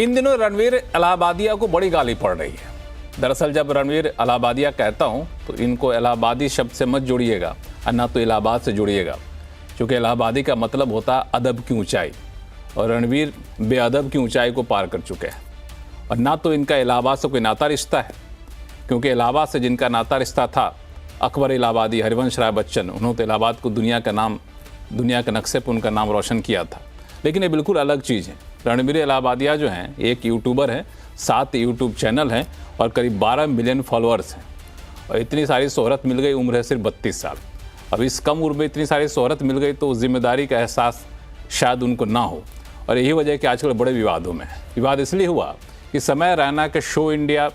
इन दिनों रणवीर इलाहाबादिया को बड़ी गाली पड़ रही है। दरअसल जब रणवीर इलाहाबादिया कहता हूं तो इनको इलाहाबादी शब्द से मत जोड़िएगा और ना तो इलाहाबाद से जोड़िएगा, क्योंकि इलाहाबादी का मतलब होता है अदब की ऊंचाई, और रणवीर बेअदब की ऊंचाई को पार कर चुके हैं। और ना तो इनका इलाहाबाद से कोई नाता रिश्ता है, क्योंकि इलाहाबाद से जिनका नाता रिश्ता था अकबर इलाहाबादी, हरिवंश राय बच्चन, उन्होंने तो इलाहाबाद को दुनिया के नक्शे पर उनका नाम रोशन किया था। लेकिन ये बिल्कुल अलग चीज़ है। रणवीर इलाहाबादिया जो हैं एक यूट्यूबर हैं, 7 यूट्यूब चैनल हैं और करीब 12 मिलियन फॉलोअर्स हैं, और इतनी सारी शोहरत मिल गई, उम्र है सिर्फ 32 साल। अब इस कम उम्र में इतनी सारी शोहरत मिल गई तो जिम्मेदारी का एहसास शायद उनको ना हो, और यही वजह कि आजकल बड़े विवादों में है। विवाद इसलिए हुआ कि समय रैना के शो इंडिया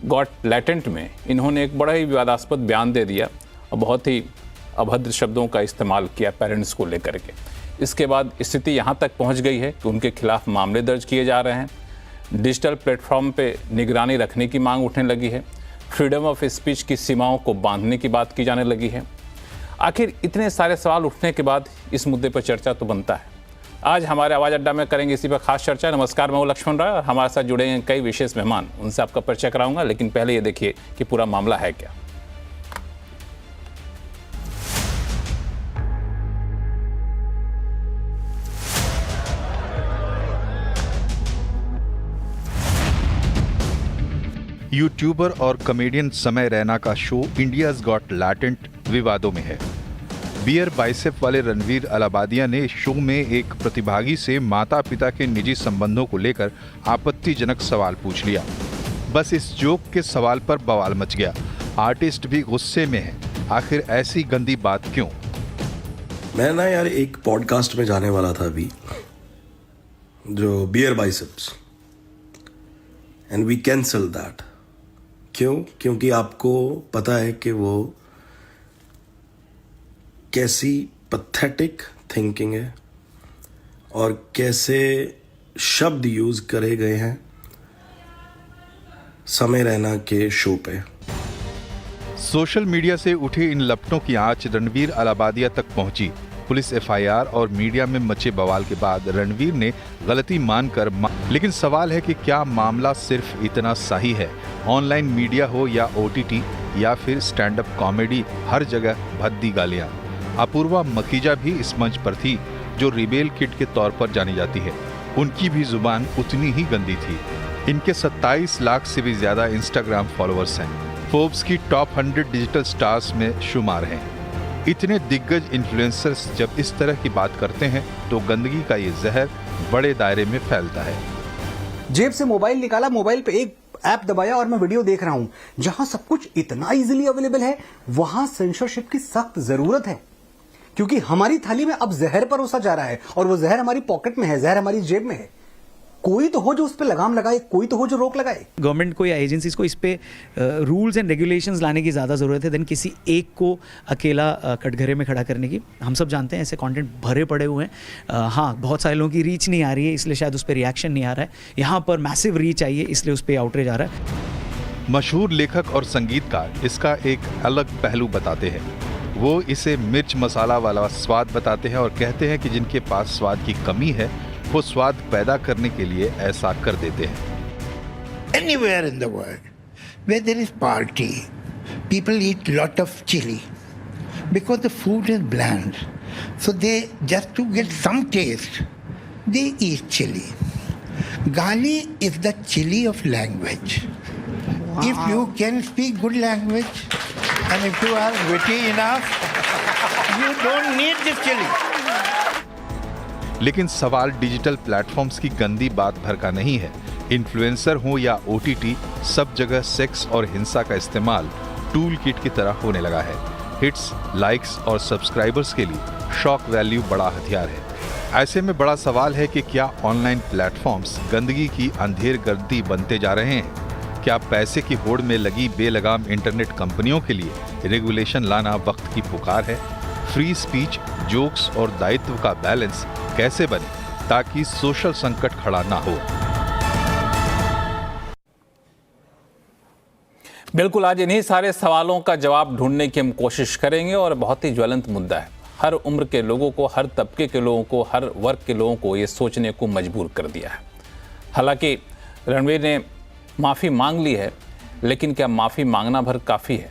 गॉट लैटेंट में इन्होंने एक बड़ा ही विवादास्पद बयान दे दिया और बहुत ही अभद्र शब्दों का इस्तेमाल किया पेरेंट्स को लेकर के। इसके बाद स्थिति यहाँ तक पहुँच गई है कि उनके खिलाफ मामले दर्ज किए जा रहे हैं, डिजिटल प्लेटफॉर्म पे निगरानी रखने की मांग उठने लगी है, फ्रीडम ऑफ स्पीच की सीमाओं को बांधने की बात की जाने लगी है। आखिर इतने सारे सवाल उठने के बाद इस मुद्दे पर चर्चा तो बनता है। आज हमारे आवाज़ अड्डा में करेंगे इसी पर खास चर्चा। नमस्कार, मैं हूं लक्ष्मण राय और हमारे साथ जुड़े हैं कई विशेष मेहमान, उनसे आपका परिचय कराऊंगा, लेकिन पहले ये देखिए कि पूरा मामला है क्या। यूट्यूबर और कॉमेडियन समय रैना का शो इंडियाज गॉट लैटेंट विवादों में है। बियर बाइसेप वाले रणवीर इलाहाबादिया ने शो में एक प्रतिभागी से माता पिता के निजी संबंधों को लेकर आपत्तिजनक सवाल पूछ लिया। बस इस जोक के सवाल पर बवाल मच गया। आर्टिस्ट भी गुस्से में है। आखिर ऐसी गंदी बात क्यों? मैं ना यार एक पॉडकास्ट में जाने वाला था अभी, जो बियर biceps, and we cancel that. क्यों? क्योंकि आपको पता है कि वो कैसी पैथेटिक थिंकिंग है और कैसे शब्द यूज करे गए हैं समय रैना के शो पे। सोशल मीडिया से उठे इन लपटों की आंच रणवीर इलाहाबादिया तक पहुंची। पुलिस एफआईआर और मीडिया में मचे बवाल के बाद रणवीर ने गलती मानकर लेकिन सवाल है कि क्या मामला सिर्फ इतना सही है? ऑनलाइन मीडिया हो या ओटीटी या फिर स्टैंड अप कॉमेडी, हर जगह भद्दी गालियां। अपूर्वा मखीजा भी इस मंच पर थी, जो रिबेल किड के तौर पर जानी जाती है। उनकी भी जुबान उतनी ही गंदी थी। इनके 27 लाख से भी ज्यादा इंस्टाग्राम फॉलोअर्स हैं। फोर्ब्स की टॉप 100 डिजिटल स्टार्स में शुमार हैं। इतने दिग्गज इन्फ्लुएंसर्स जब इस तरह की बात करते हैं तो गंदगी का ये जहर बड़े दायरे में फैलता है। जेब से मोबाइल निकाला, मोबाइल पे एक ऐप दबाया और मैं वीडियो देख रहा हूं। जहां सब कुछ इतना इजीली अवेलेबल है, वहां सेंसरशिप की सख्त जरूरत है, क्योंकि हमारी थाली में अब जहर परोसा जा रहा है और वो जहर हमारी पॉकेट में है, जहर हमारी जेब में है। कोई तो हो जो उस पर लगाम लगाए, कोई तो हो जो रोक लगाए। गवर्नमेंट को या एजेंसीज को इस पे रूल्स एंड रेगुलेशंस लाने की ज़्यादा ज़रूरत है देन किसी एक को अकेला कटघरे में खड़ा करने की। हम सब जानते हैं ऐसे कंटेंट भरे पड़े हुए हैं। हाँ, बहुत सारे लोगों की रीच नहीं आ रही है, इसलिए शायद उस पर रिएक्शन नहीं आ रहा है। यहाँ पर मैसिव रीच आई है, इसलिए उस पर आउटरीच आ रहा है। मशहूर लेखक और संगीतकार इसका एक अलग पहलू बताते हैं। वो इसे मिर्च मसाला वाला स्वाद बताते हैं और कहते हैं कि जिनके पास स्वाद की कमी है वो स्वाद पैदा करने के लिए ऐसा कर देते हैं। Anywhere in the world where there is party, people eat lot of chili because the food is bland. So they, just to get some taste, they eat chili. Gali is the chili of language. Wow. If you can speak good language and if you are witty enough, you don't need this chili. लेकिन सवाल digital platforms की गंदी बात भर का नहीं है। Influencer हो या ओटीटी, सब जगह सेक्स और हिंसा का इस्तेमाल टूल किट की तरह होने लगा है। हिट्स, लाइक्स और सब्सक्राइबर्स के लिए शॉक वैल्यू बड़ा हथियार है। ऐसे में बड़ा सवाल है कि क्या ऑनलाइन प्लेटफॉर्म्स गंदगी की अंधेर गर्दी बनते जा रहे हैं? क्या पैसे की होड़ में लगी बेलगाम इंटरनेट कंपनियों के लिए रेगुलेशन लाना वक्त की पुकार है? फ्री स्पीच, जोक्स और दायित्व का बैलेंस कैसे बने ताकि सोशल संकट खड़ा ना हो? बिल्कुल, आज इन्हीं सारे सवालों का जवाब ढूंढने की हम कोशिश करेंगे और बहुत ही ज्वलंत मुद्दा है। हर उम्र के लोगों को, हर तबके के लोगों को, हर वर्ग के लोगों को ये सोचने को मजबूर कर दिया है। हालांकि रणवीर ने माफ़ी मांग ली है, लेकिन क्या माफ़ी मांगना भर काफ़ी है?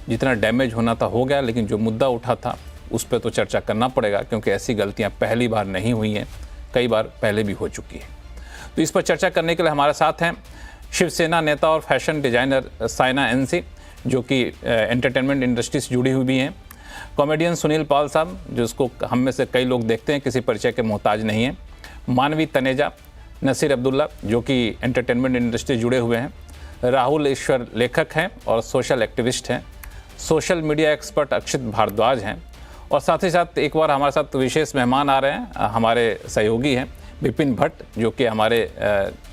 जितना डैमेज होना था हो गया, लेकिन जो मुद्दा उठा था उस पर तो चर्चा करना पड़ेगा, क्योंकि ऐसी गलतियां पहली बार नहीं हुई हैं, कई बार पहले भी हो चुकी है। तो इस पर चर्चा करने के लिए हमारे साथ हैं शिवसेना नेता और फैशन डिजाइनर साइना एनसी, जो कि एंटरटेनमेंट इंडस्ट्री से जुड़ी हुई भी हैं, कॉमेडियन सुनील पाल साहब, जिसको हम में से कई लोग देखते हैं, किसी परिचय के मोहताज नहीं हैं, मानवी तनेजा, नसीर अब्दुल्ला, जो कि एंटरटेनमेंट इंडस्ट्री से जुड़े हुए हैं, राहुल ईश्वर लेखक हैं और सोशल एक्टिविस्ट हैं, social media expert Akshit Bhardwaj हैं, और साथ ही साथ एक बार हमारे साथ विशेष मेहमान आ रहे हैं, हमारे सहयोगी हैं विपिन भट्ट, जो कि हमारे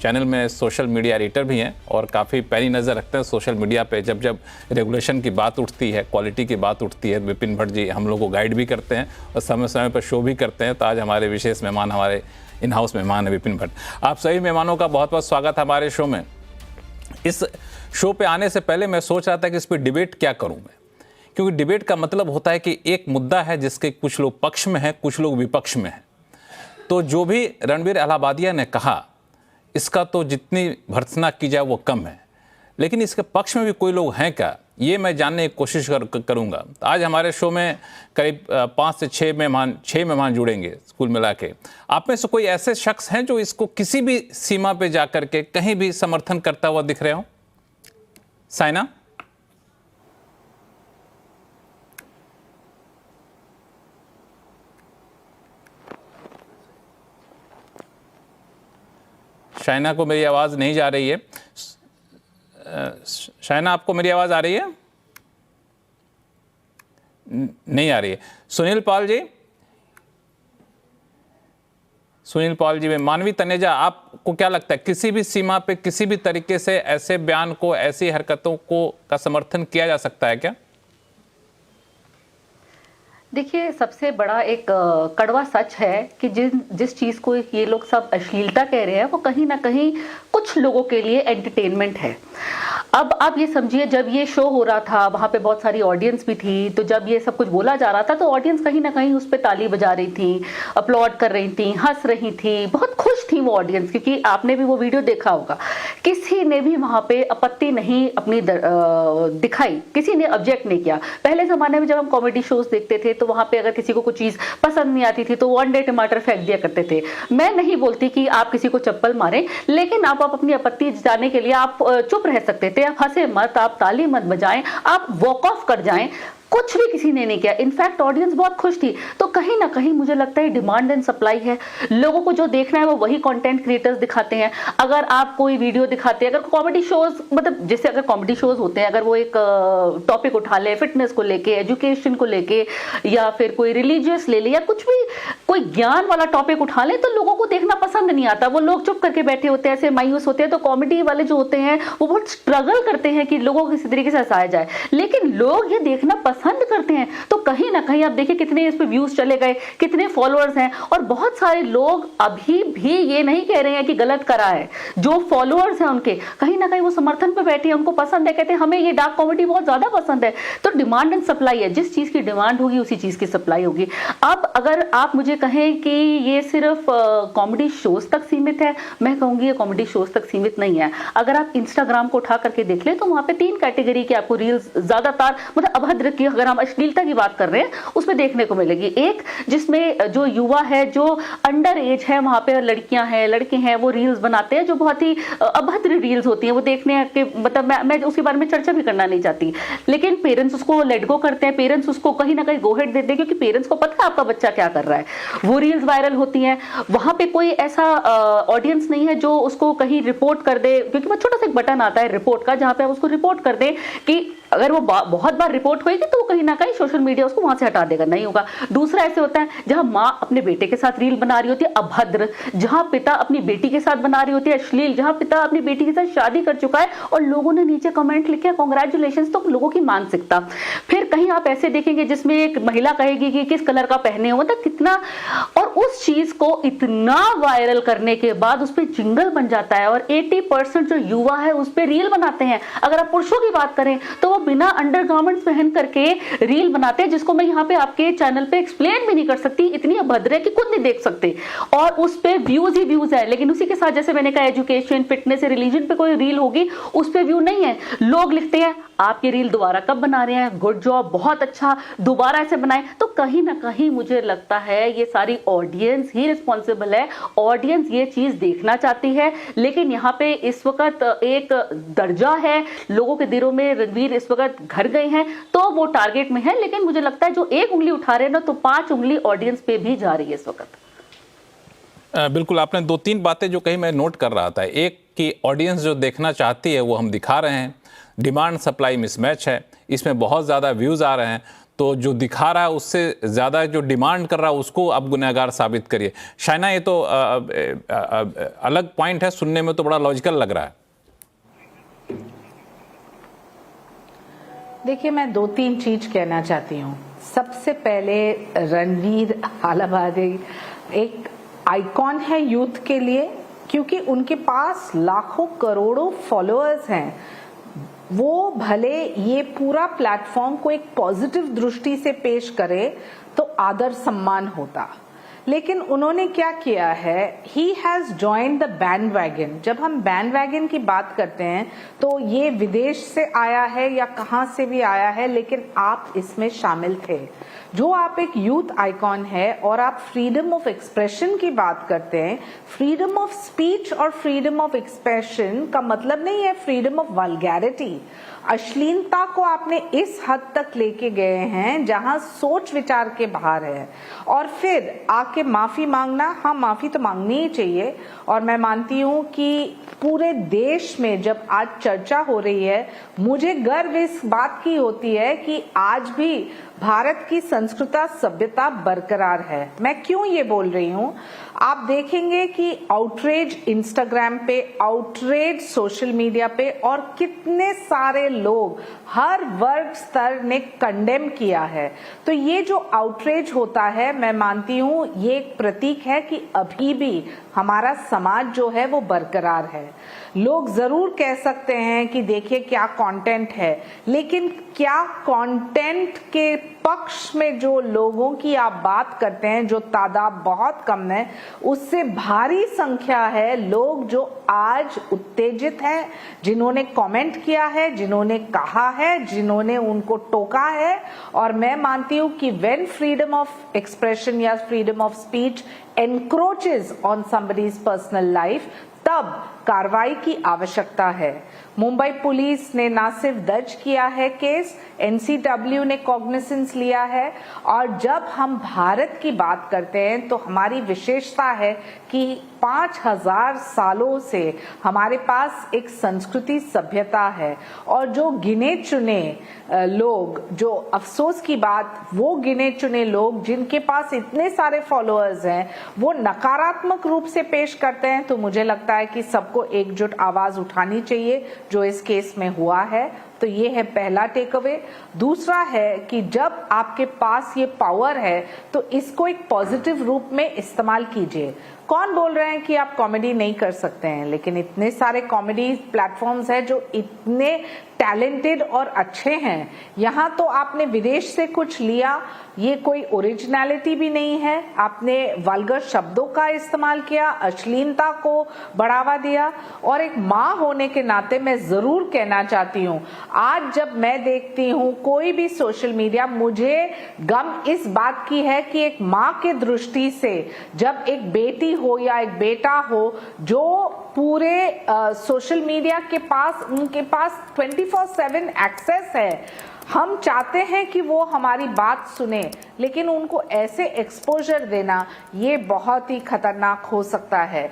चैनल में सोशल मीडिया एडिटर भी हैं और काफ़ी पैनी नज़र रखते हैं सोशल मीडिया पे। जब जब रेगुलेशन की बात उठती है, क्वालिटी की बात उठती है, विपिन भट्ट जी हम लोग को गाइड भी करते हैं और समय समय पर शो भी करते हैं। तो आज हमारे विशेष मेहमान, हमारे इन हाउस मेहमान है विपिन भट्ट। आप सभी मेहमानों का बहुत बहुत स्वागत है हमारे शो में। इस शो पे आने से पहले मैं सोच रहा था कि इस पर डिबेट क्या करूँ मैं, क्योंकि डिबेट का मतलब होता है कि एक मुद्दा है जिसके कुछ लोग पक्ष में हैं, कुछ लोग विपक्ष में हैं। तो जो भी रणवीर इलाहाबादिया ने कहा, इसका तो जितनी भर्त्सना की जाए वो कम है, लेकिन इसके पक्ष में भी कोई लोग हैं क्या, ये मैं जानने की कोशिश करूँगा। आज हमारे शो में करीब 5 से 6 मेहमान जुड़ेंगे कुल मिला के। आप में से कोई ऐसे शख्स हैं जो इसको किसी भी सीमा पे जा कर के कहीं भी समर्थन करता हुआ दिख रहे हो? साइना? शाइना को मेरी आवाज़ नहीं जा रही है। शाइना, आपको मेरी आवाज़ आ रही है? नहीं आ रही है। सुनील पाल जी में मानवी तनेजा, आपको क्या लगता है किसी भी सीमा पे किसी भी तरीके से ऐसे बयान को, ऐसी हरकतों को का समर्थन किया जा सकता है क्या? देखिए, सबसे बड़ा एक कड़वा सच है कि जिस चीज़ को ये लोग सब अश्लीलता कह रहे हैं, वो कहीं ना कहीं कुछ लोगों के लिए एंटरटेनमेंट है। अब आप ये समझिए, जब ये शो हो रहा था वहाँ पे बहुत सारी ऑडियंस भी थी, तो जब ये सब कुछ बोला जा रहा था तो ऑडियंस कहीं ना कहीं उस पर ताली बजा रही थी, अपलॉड कर रही थी, हंस रही थी, बहुत खुश थी वो ऑडियंस, क्योंकि आपने भी वो वीडियो देखा होगा। किसी ने भी वहाँ पे आपत्ति नहीं अपनी दिखाई, किसी ने ऑब्जेक्ट नहीं किया। पहले ज़माने में जब हम कॉमेडी शोज देखते थे तो वहाँ पे अगर किसी को कुछ चीज़ पसंद नहीं आती थी तो वन डे टमाटर फेंक दिया करते थे। मैं नहीं बोलती कि आप किसी को चप्पल मारें, लेकिन आप अपनी आपत्ति जताने के लिए आप चुप रह सकते थे, आप हंसे मत, आप ताली मत बजाएं, आप वॉक ऑफ कर जाएं। कुछ भी किसी ने नहीं किया। इनफैक्ट ऑडियंस बहुत खुश थी। तो कहीं ना कहीं मुझे लगता है डिमांड एंड सप्लाई है। लोगों को जो देखना है वो वही कंटेंट क्रिएटर्स दिखाते हैं। अगर आप कोई वीडियो दिखाते हैं, अगर कॉमेडी शोज, मतलब जैसे अगर कॉमेडी शोज होते हैं, अगर वो एक टॉपिक उठा ले, फिटनेस को लेके, एजुकेशन को लेके, या फिर कोई रिलीजियस ले ले, या कुछ भी कोई ज्ञान वाला टॉपिक उठा ले, तो लोगों को देखना पसंद नहीं आता। वो लोग चुप करके बैठे होते हैं, ऐसे मायूस होते हैं। तो कॉमेडी वाले जो होते हैं वो बहुत स्ट्रगल करते हैं कि लोगों को किसी तरीके से हंसाया जाए, लेकिन लोग ये देखना पसंद करते हैं। तो कहीं ना कहीं आप देखिए कितने इस पे व्यूज चले गए, कितने फॉलोअर्स हैं, और बहुत सारे लोग अभी भी ये नहीं कह रहे हैं कि गलत करा है। जो फॉलोअर्स हैं उनके कहीं ना कहीं वो समर्थन पे बैठे हैं, उनको पसंद है, कहते हैं हमें ये डार्क कॉमेडी बहुत ज्यादा पसंद है। तो डिमांड एंड सप्लाई है, जिस चीज की डिमांड होगी उसी चीज की सप्लाई होगी। अब अगर आप मुझे कहें कि ये सिर्फ कॉमेडी शोज तक सीमित है, मैं कहूंगी ये कॉमेडी शोज तक सीमित नहीं है। अगर आप इंस्टाग्राम को उठा करके देख ले तो वहां पे 3 कैटेगरी की आपको रील्स ज्यादातर, मतलब अभद्र की, अगर हम अश्लीलता की बात कर रहे हैं, उसमें देखने को मिलेगी। एक जिसमें जो युवा है, जो अंडर एज है, वहां पे लड़कियां हैं, लड़के हैं, वो रील्स बनाते हैं जो बहुत ही अभद्र रील्स होती हैं। वो देखने के मतलब मैं उसके बारे में चर्चा भी करना नहीं चाहती, लेकिन पेरेंट्स उसको लेट गो करते हैं, पेरेंट्स उसको कहीं ना कहीं गोहेड देते हैं, क्योंकि पेरेंट्स को पता है आपका बच्चा क्या कर रहा है। वो रील्स वायरल होती हैं, वहां पे कोई ऐसा ऑडियंस नहीं है जो उसको कहीं रिपोर्ट कर दे, क्योंकि वो छोटा सा एक बटन आता है रिपोर्ट का, जहां पे आप उसको रिपोर्ट कर दे कि अगर वो बहुत बार रिपोर्ट होगी तो कहीं ना कहीं सोशल मीडिया उसको वहां से हटा देगा, नहीं होगा। दूसरा ऐसे होता है जहां माँ अपने बेटे के साथ रील बना रही होती है अभद्र, जहां पिता अपनी बेटी के साथ बना रही होती है अश्लील, जहां पिता अपनी बेटी के साथ शादी कर चुका है और लोगों ने नीचे कमेंट लिखे कांग्रेचुलेशंस। तो लोगों की मानसिकता। फिर कहीं आप ऐसे देखेंगे जिसमें एक महिला कहेगी कि किस कलर का पहने हो, मतलब कितना, और उस चीज को इतना वायरल करने के बाद उस पर जिंगल बन जाता है, और 80% जो युवा है उस पर रील बनाते हैं। अगर आप पुरुषों की बात करें तो वो बिना अंडरगारमेंट्स पहन करके रील बनाते हैं, जिसको मैं यहाँ पे आपके चैनल पे एक्सप्लेन भी नहीं कर सकती, इतनी अभद्र है कि खुद नहीं देख सकते, और उस पे व्यूज ही व्यूज है। लेकिन उसी के साथ जैसे मैंने कहा एजुकेशन, फिटनेस, रिलीजन पे कोई रील होगी उस पे व्यू नहीं है। लोग लिखते हैं आप ये रील दोबारा कब बना रहे हैं, गुड जॉब, बहुत अच्छा, दोबारा ऐसे बनाएं। तो कहीं ना कहीं मुझे लगता है ये सारी ऑडियंस ही रिस्पॉन्सिबल है, ऑडियंस ये चीज देखना चाहती है। लेकिन यहाँ पे इस वक्त एक दर्जा है लोगों के दिलों में, रणवीर इस वक्त घर गए हैं तो वो टारगेट में है। लेकिन मुझे लगता है जो एक उंगली उठा रहे हैं ना, तो 5 उंगली ऑडियंस पे भी जा रही है इस वक्त। बिल्कुल, आपने 2-3 बातें जो कही मैं नोट कर रहा था। एक कि ऑडियंस जो देखना चाहती है वो हम दिखा रहे हैं, डिमांड सप्लाई मिसमैच है, इसमें बहुत ज़्यादा व्यूज़ आ रहे हैं, तो जो दिखा रहा है उससे ज़्यादा जो डिमांड कर रहा है उसको आप गुनहगार साबित करिए। शाइना, ये तो अलग पॉइंट है, सुनने में तो बड़ा लॉजिकल लग रहा है। देखिए, मैं 2-3 चीज कहना चाहती हूँ। सबसे पहले रणवीर अलाहाबादी एक आइकॉन है यूथ के लिए, क्योंकि उनके पास लाखों करोड़ों फॉलोअर्स हैं। वो भले ये पूरा प्लेटफॉर्म को एक पॉजिटिव दृष्टि से पेश करे तो आदर सम्मान होता, लेकिन उन्होंने क्या किया है, he has joined the band wagon. जब हम बैंड वैगन की बात करते हैं तो ये विदेश से आया है या कहां से भी आया है, लेकिन आप इसमें शामिल थे। जो आप एक यूथ आइकॉन है और आप फ्रीडम ऑफ एक्सप्रेशन की बात करते हैं, फ्रीडम ऑफ स्पीच और फ्रीडम ऑफ एक्सप्रेशन का मतलब नहीं है फ्रीडम ऑफ वल्गैरिटी। अश्लीलता को आपने इस हद तक लेके गए हैं जहां सोच विचार के बाहर है, और फिर आके माफी मांगना, हाँ माफी तो मांगनी ही चाहिए। और मैं मानती हूं कि पूरे देश में जब आज चर्चा हो रही है, मुझे गर्व इस बात की होती है कि आज भी भारत की संस्कृति सभ्यता बरकरार है। मैं क्यों ये बोल रही हूँ, आप देखेंगे कि आउटरेज इंस्टाग्राम पे, आउटरेज सोशल मीडिया पे, और कितने सारे लोग हर वर्ग स्तर ने कंडेम किया है। तो ये जो आउटरेज होता है, मैं मानती हूँ ये एक प्रतीक है कि अभी भी हमारा समाज जो है वो बरकरार है। लोग जरूर कह सकते हैं कि देखिए क्या कंटेंट है, लेकिन क्या कंटेंट के पक्ष में जो लोगों की आप बात करते हैं, जो तादाद बहुत कम है, उससे भारी संख्या है लोग जो आज उत्तेजित हैं, जिन्होंने कमेंट किया है, जिन्होंने कहा है, जिन्होंने उनको टोका है। और मैं मानती हूं कि व्हेन फ्रीडम ऑफ एक्सप्रेशन या freedom of speech encroaches on somebody's personal life, तब कार्रवाई की आवश्यकता है। मुंबई पुलिस ने ना सिर्फ दर्ज किया है केस, एनसीडब्ल्यू ने कॉग्निसेंस लिया है। और जब हम भारत की बात करते हैं तो हमारी विशेषता है कि 5000 सालों से हमारे पास एक संस्कृति सभ्यता है, और जो गिने चुने लोग, जो अफसोस की बात, वो गिने चुने लोग जिनके पास इतने सारे फॉलोअर्स हैं, वो नकारात्मक रूप से पेश करते हैं। तो मुझे लगता है कि सबको एकजुट आवाज उठानी चाहिए जो इस केस में हुआ है। तो ये है पहला टेक अवे। दूसरा है कि जब आपके पास ये पावर है तो इसको एक पॉजिटिव रूप में इस्तेमाल कीजिए। कौन बोल रहे हैं कि आप कॉमेडी नहीं कर सकते हैं, लेकिन इतने सारे कॉमेडी प्लेटफॉर्म्स हैं जो इतने टैलेंटेड और अच्छे हैं। यहाँ तो आपने विदेश से कुछ लिया, ये कोई ओरिजिनलिटी भी नहीं है। आपने वल्गर शब्दों का इस्तेमाल किया, अश्लीलता को बढ़ावा दिया। और एक माँ होने के नाते मैं जरूर कहना चाहती हूँ, आज जब मैं देखती हूँ कोई भी सोशल मीडिया, मुझे गम इस बात की है कि एक माँ के दृष्टि से जब एक बेटी हो या एक बेटा हो जो पूरे सोशल मीडिया के पास, उनके पास 24/7 एक्सेस है, हम चाहते हैं कि वो हमारी बात सुने, लेकिन उनको ऐसे एक्सपोजर देना ये बहुत ही खतरनाक हो सकता है।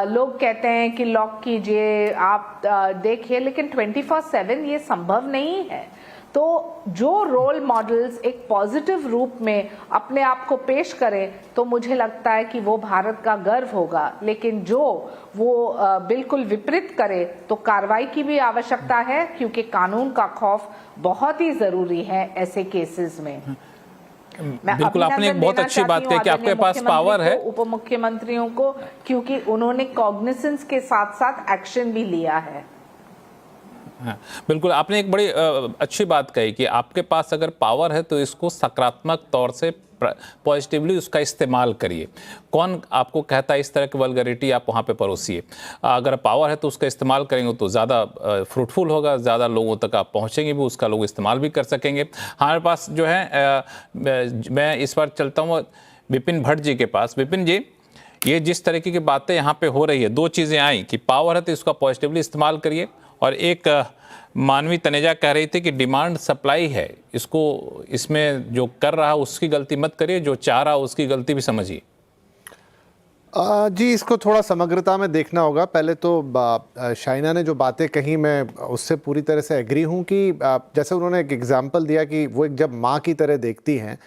लोग कहते हैं कि लॉक कीजिए, आप देखिए, लेकिन 24/7 ये संभव नहीं है। तो जो रोल मॉडल्स एक पॉजिटिव रूप में अपने आप को पेश करें तो मुझे लगता है कि वो भारत का गर्व होगा, लेकिन जो वो बिल्कुल विपरीत करे तो कार्रवाई की भी आवश्यकता है, क्योंकि कानून का खौफ बहुत ही जरूरी है ऐसे केसेस में। बिल्कुल, आपने एक बहुत अच्छी बात कही कि आपके पास पावर है, उप मुख्यमंत्रियों को, क्योंकि उन्होंने कॉग्निसेंस के साथ साथ एक्शन भी लिया है। हाँ, बिल्कुल आपने एक बड़ी अच्छी बात कही कि आपके पास अगर पावर है तो इसको सकारात्मक तौर से पॉजिटिवली उसका इस्तेमाल करिए। कौन आपको कहता है इस तरह की वल्गरिटी आप वहाँ पे परोसिए। अगर पावर है तो उसका इस्तेमाल करेंगे तो ज़्यादा फ्रूटफुल होगा, ज़्यादा लोगों तक आप पहुँचेंगे भी, उसका लोग इस्तेमाल भी कर सकेंगे। हमारे पास जो है मैं इस बार चलता हूँ विपिन भट्ट जी के पास। विपिन जी, ये जिस तरीके की बातें यहाँ पे हो रही है, दो चीज़ें आई कि पावर है तो इसका पॉजिटिवली इस्तेमाल करिए, और एक मानवी तनेजा कह रही थी कि डिमांड सप्लाई है, इसको इसमें जो कर रहा उसकी गलती मत करिए, जो चाह रहा उसकी गलती भी समझिए। जी, इसको थोड़ा समग्रता में देखना होगा। पहले तो शाइना ने जो बातें कही मैं उससे पूरी तरह से एग्री हूँ कि जैसे उन्होंने एक एग्जांपल दिया कि वो एक जब माँ की तरह देखती हैं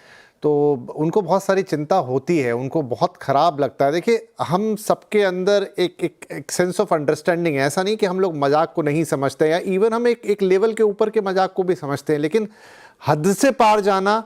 तो उनको बहुत सारी चिंता होती है, उनको बहुत ख़राब लगता है। देखिए, हम सबके अंदर एक सेंस ऑफ अंडरस्टैंडिंग है। ऐसा नहीं कि हम लोग मजाक को नहीं समझते, या इवन हम एक लेवल के ऊपर के मजाक को भी समझते हैं, लेकिन हद से पार जाना,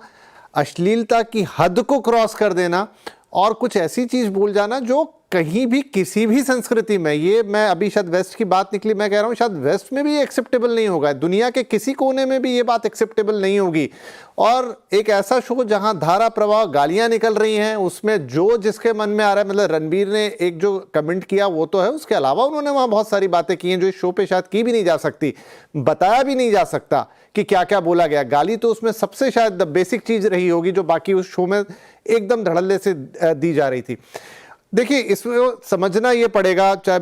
अश्लीलता की हद को क्रॉस कर देना और कुछ ऐसी चीज़ बोल जाना जो कहीं भी किसी भी संस्कृति में, ये मैं अभी शायद वेस्ट की बात निकली, मैं कह रहा हूँ शायद वेस्ट में भी एक्सेप्टेबल नहीं होगा, दुनिया के किसी कोने में भी ये बात एक्सेप्टेबल नहीं होगी। और एक ऐसा शो जहां धारा प्रवाह गालियां निकल रही हैं, उसमें जो जिसके मन में आ रहा है, मतलब रणबीर ने एक जो कमेंट किया वो तो है, उसके अलावा उन्होंने वहां बहुत सारी बातें की हैं जो इस शो पे शायद की भी नहीं जा सकती, बताया भी नहीं जा सकता कि क्या क्या बोला गया। गाली तो उसमें सबसे शायद बेसिक चीज रही होगी जो बाकी उस शो में एकदम धड़ल्ले से दी जा रही थी। देखिए, इसमें समझना ये पड़ेगा, चाहे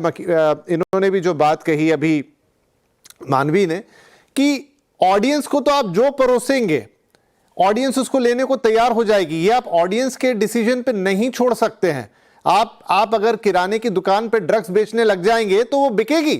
इन्होंने भी जो बात कही अभी मानवी ने, कि ऑडियंस को तो आप जो परोसेंगे ऑडियंस उसको लेने को तैयार हो जाएगी। ये आप ऑडियंस के डिसीजन पे नहीं छोड़ सकते हैं। आप अगर किराने की दुकान पे ड्रग्स बेचने लग जाएंगे तो वो बिकेगी,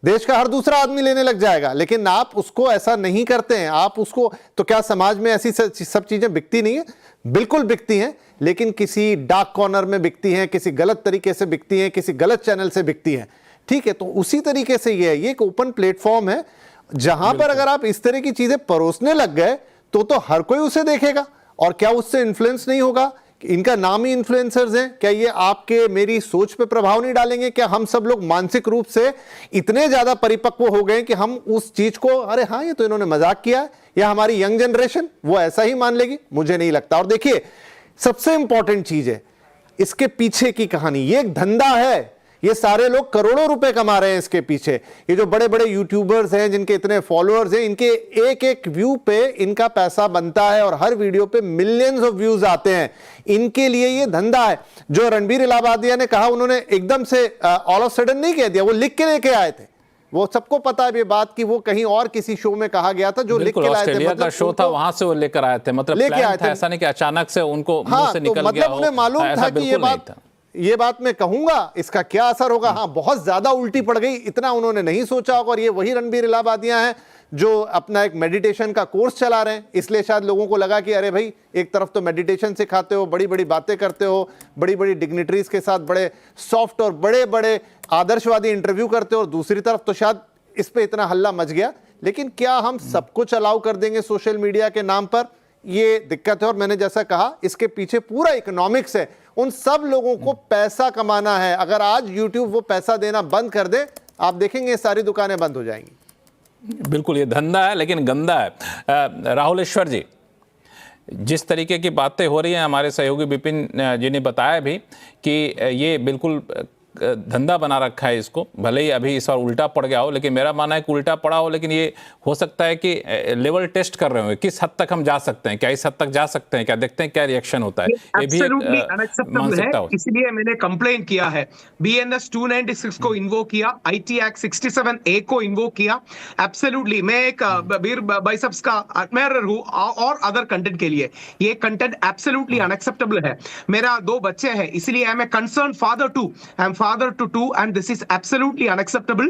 देश का हर दूसरा आदमी लेने लग जाएगा, लेकिन आप उसको ऐसा नहीं करते हैं। आप उसको, तो क्या समाज में ऐसी सब चीजें बिकती नहीं है? बिल्कुल बिकती हैं, लेकिन किसी डार्क कॉर्नर में बिकती हैं, किसी गलत तरीके से बिकती हैं, किसी गलत चैनल से बिकती हैं। ठीक है, तो उसी तरीके से ये एक ओपन प्लेटफॉर्म है जहां पर अगर आप इस तरह की चीजें परोसने लग गए तो हर कोई उसे देखेगा। और क्या उससे इन्फ्लुएंस नहीं होगा? इनका नाम ही इन्फ्लुएंसर्स हैं। क्या ये आपके मेरी सोच पे प्रभाव नहीं डालेंगे? क्या हम सब लोग मानसिक रूप से इतने ज्यादा परिपक्व हो गए कि हम उस चीज को, अरे हाँ ये तो इन्होंने मजाक किया है, या हमारी यंग जनरेशन वो ऐसा ही मान लेगी? मुझे नहीं लगता। और देखिए, सबसे इंपॉर्टेंट चीज है इसके पीछे की कहानी। ये एक धंधा है, ये सारे लोग करोड़ों रुपए कमा रहे हैं इसके पीछे। ये जो बड़े बड़े यूट्यूबर्स हैं जिनके इतने फॉलोअर्स हैं, इनके एक एक व्यू पे इनका पैसा बनता है और हर वीडियो पे मिलियंस ऑफ व्यूज आते हैं। इनके लिए ये धंधा है। जो रणबीर इलाहाबादिया ने कहा, उन्होंने एकदम से ऑल ऑफ सडन नहीं कह दिया, वो लिख के लेके आए थे। वो सबको पता है ये बात कि वो कहीं और किसी शो में कहा गया था जो लिख के लाए थे। ऑस्ट्रेलिया का शो था, वहां से वो लेकर आए थे, मतलब लेके आए थे। ऐसा नहीं कि अचानक से उनको मुंह से निकल गया हो। मतलब उन्हें मालूम था कि ये बात मैं कहूंगा, इसका क्या असर होगा। हाँ, बहुत ज्यादा उल्टी पड़ गई, इतना उन्होंने नहीं सोचा होगा। और ये वही रणबीर इलाहाबादिया हैं जो अपना एक मेडिटेशन का कोर्स चला रहे हैं, इसलिए शायद लोगों को लगा कि अरे भाई, एक तरफ तो मेडिटेशन सिखाते हो, बड़ी बड़ी बातें करते हो, बड़ी बड़ी डिग्निटरीज के साथ बड़े सॉफ्ट और बड़े बड़े आदर्शवादी इंटरव्यू करते हो, और दूसरी तरफ तो शायद इस पे इतना हल्ला मच गया। लेकिन क्या हम सब कुछ अलाउ कर देंगे सोशल मीडिया के नाम पर? ये दिक्कत है। और मैंने जैसा कहा, इसके पीछे पूरा इकोनॉमिक्स है। उन सब लोगों को पैसा कमाना है। अगर आज YouTube वो पैसा देना बंद कर दे, आप देखेंगे सारी दुकानें बंद हो जाएंगी। बिल्कुल, ये धंधा है लेकिन गंदा है। राहुलेश्वर जी, जिस तरीके की बातें हो रही हैं, हमारे सहयोगी विपिन जी ने बताया भी कि ये बिल्कुल धंधा बना रखा है इसको। भले ही अभी इस बार उल्टा पड़ गया हो, लेकिन मेरा मानना है कि उल्टा पड़ा हो, लेकिन ये हो सकता है कि लेवल टेस्ट कर रहे हो, किस हद तक हम जा सकते हैं, क्या इस हद तक जा सकते हैं, क्या देखते हैं क्या रिएक्शन होता है। ये भी अनएक्सेप्टेबल है, इसलिए मैंने कंप्लेन किया है। BNS 296 को इन्वोक किया, IT एक्ट 67A को इन्वोक किया। एब्सोल्युटली, मैं एक बीर बाइसेप्स का एडमायरर हूं और अदर कंटेंट के लिए ये कंटेंट एब्सोल्युटली अनएक्सेप्टेबल है। मेरा 2 बच्चे हैं, इसलिए I am a concern father too, I am father to 2 and this is absolutely unacceptable.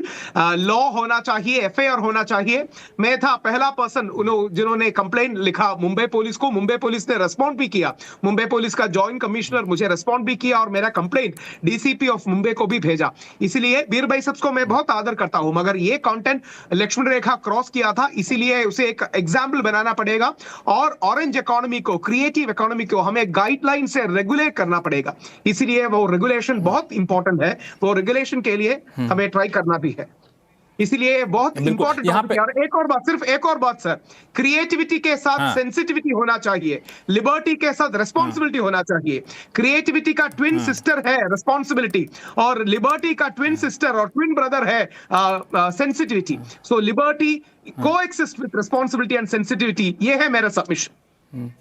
Law होना चाहिए, FIR होना चाहिए। मैं था पहला पर्सन जिन्होंने कंप्लेंट लिखा मुंबई पुलिस को। मुंबई पुलिस ने रेस्पॉन्ड भी किया, मुंबई पुलिस का जॉइंट कमिश्नर मुझे रेस्पॉन्ड भी किया और मेरा कंप्लेंट DCP ऑफ मुंबई को भी भेजा। इसीलिए बीर बाइसेप्स को मैं बहुत आदर करता हूं, मगर ये कंटेंट लक्ष्मण रेखा क्रॉस किया था, इसीलिए उसे एक एग्जाम्पल बनाना पड़ेगा। और ऑरेंज इकोनॉमी को, क्रिएटिव इकोनॉमी को हमें गाइडलाइन से रेगुलेट करना पड़ेगा। इसीलिए वो रेगुलेशन बहुत इंपॉर्टेंट है, वो रेगुलेशन के लिए हमें ट्राई करना भी है। इसलिए बहुत बिल्कुल, इंपॉर्टेंट यहाँ टॉपिक है। और एक और बात, सिर्फ एक और बात सर, क्रिएटिविटी के साथ सेंसिटिविटी होना चाहिए, लिबर्टी के साथ रिस्पॉन्सिबिलिटी होना चाहिए। क्रिएटिविटी का ट्विन सिस्टर है रिस्पॉन्सिबिलिटी, और लिबर्टी का ट्विन सिस्टर और ट्विन ब्रदर है sensitivity. So liberty coexist with responsibility and sensitivity, ये है मेरा सबमिशन।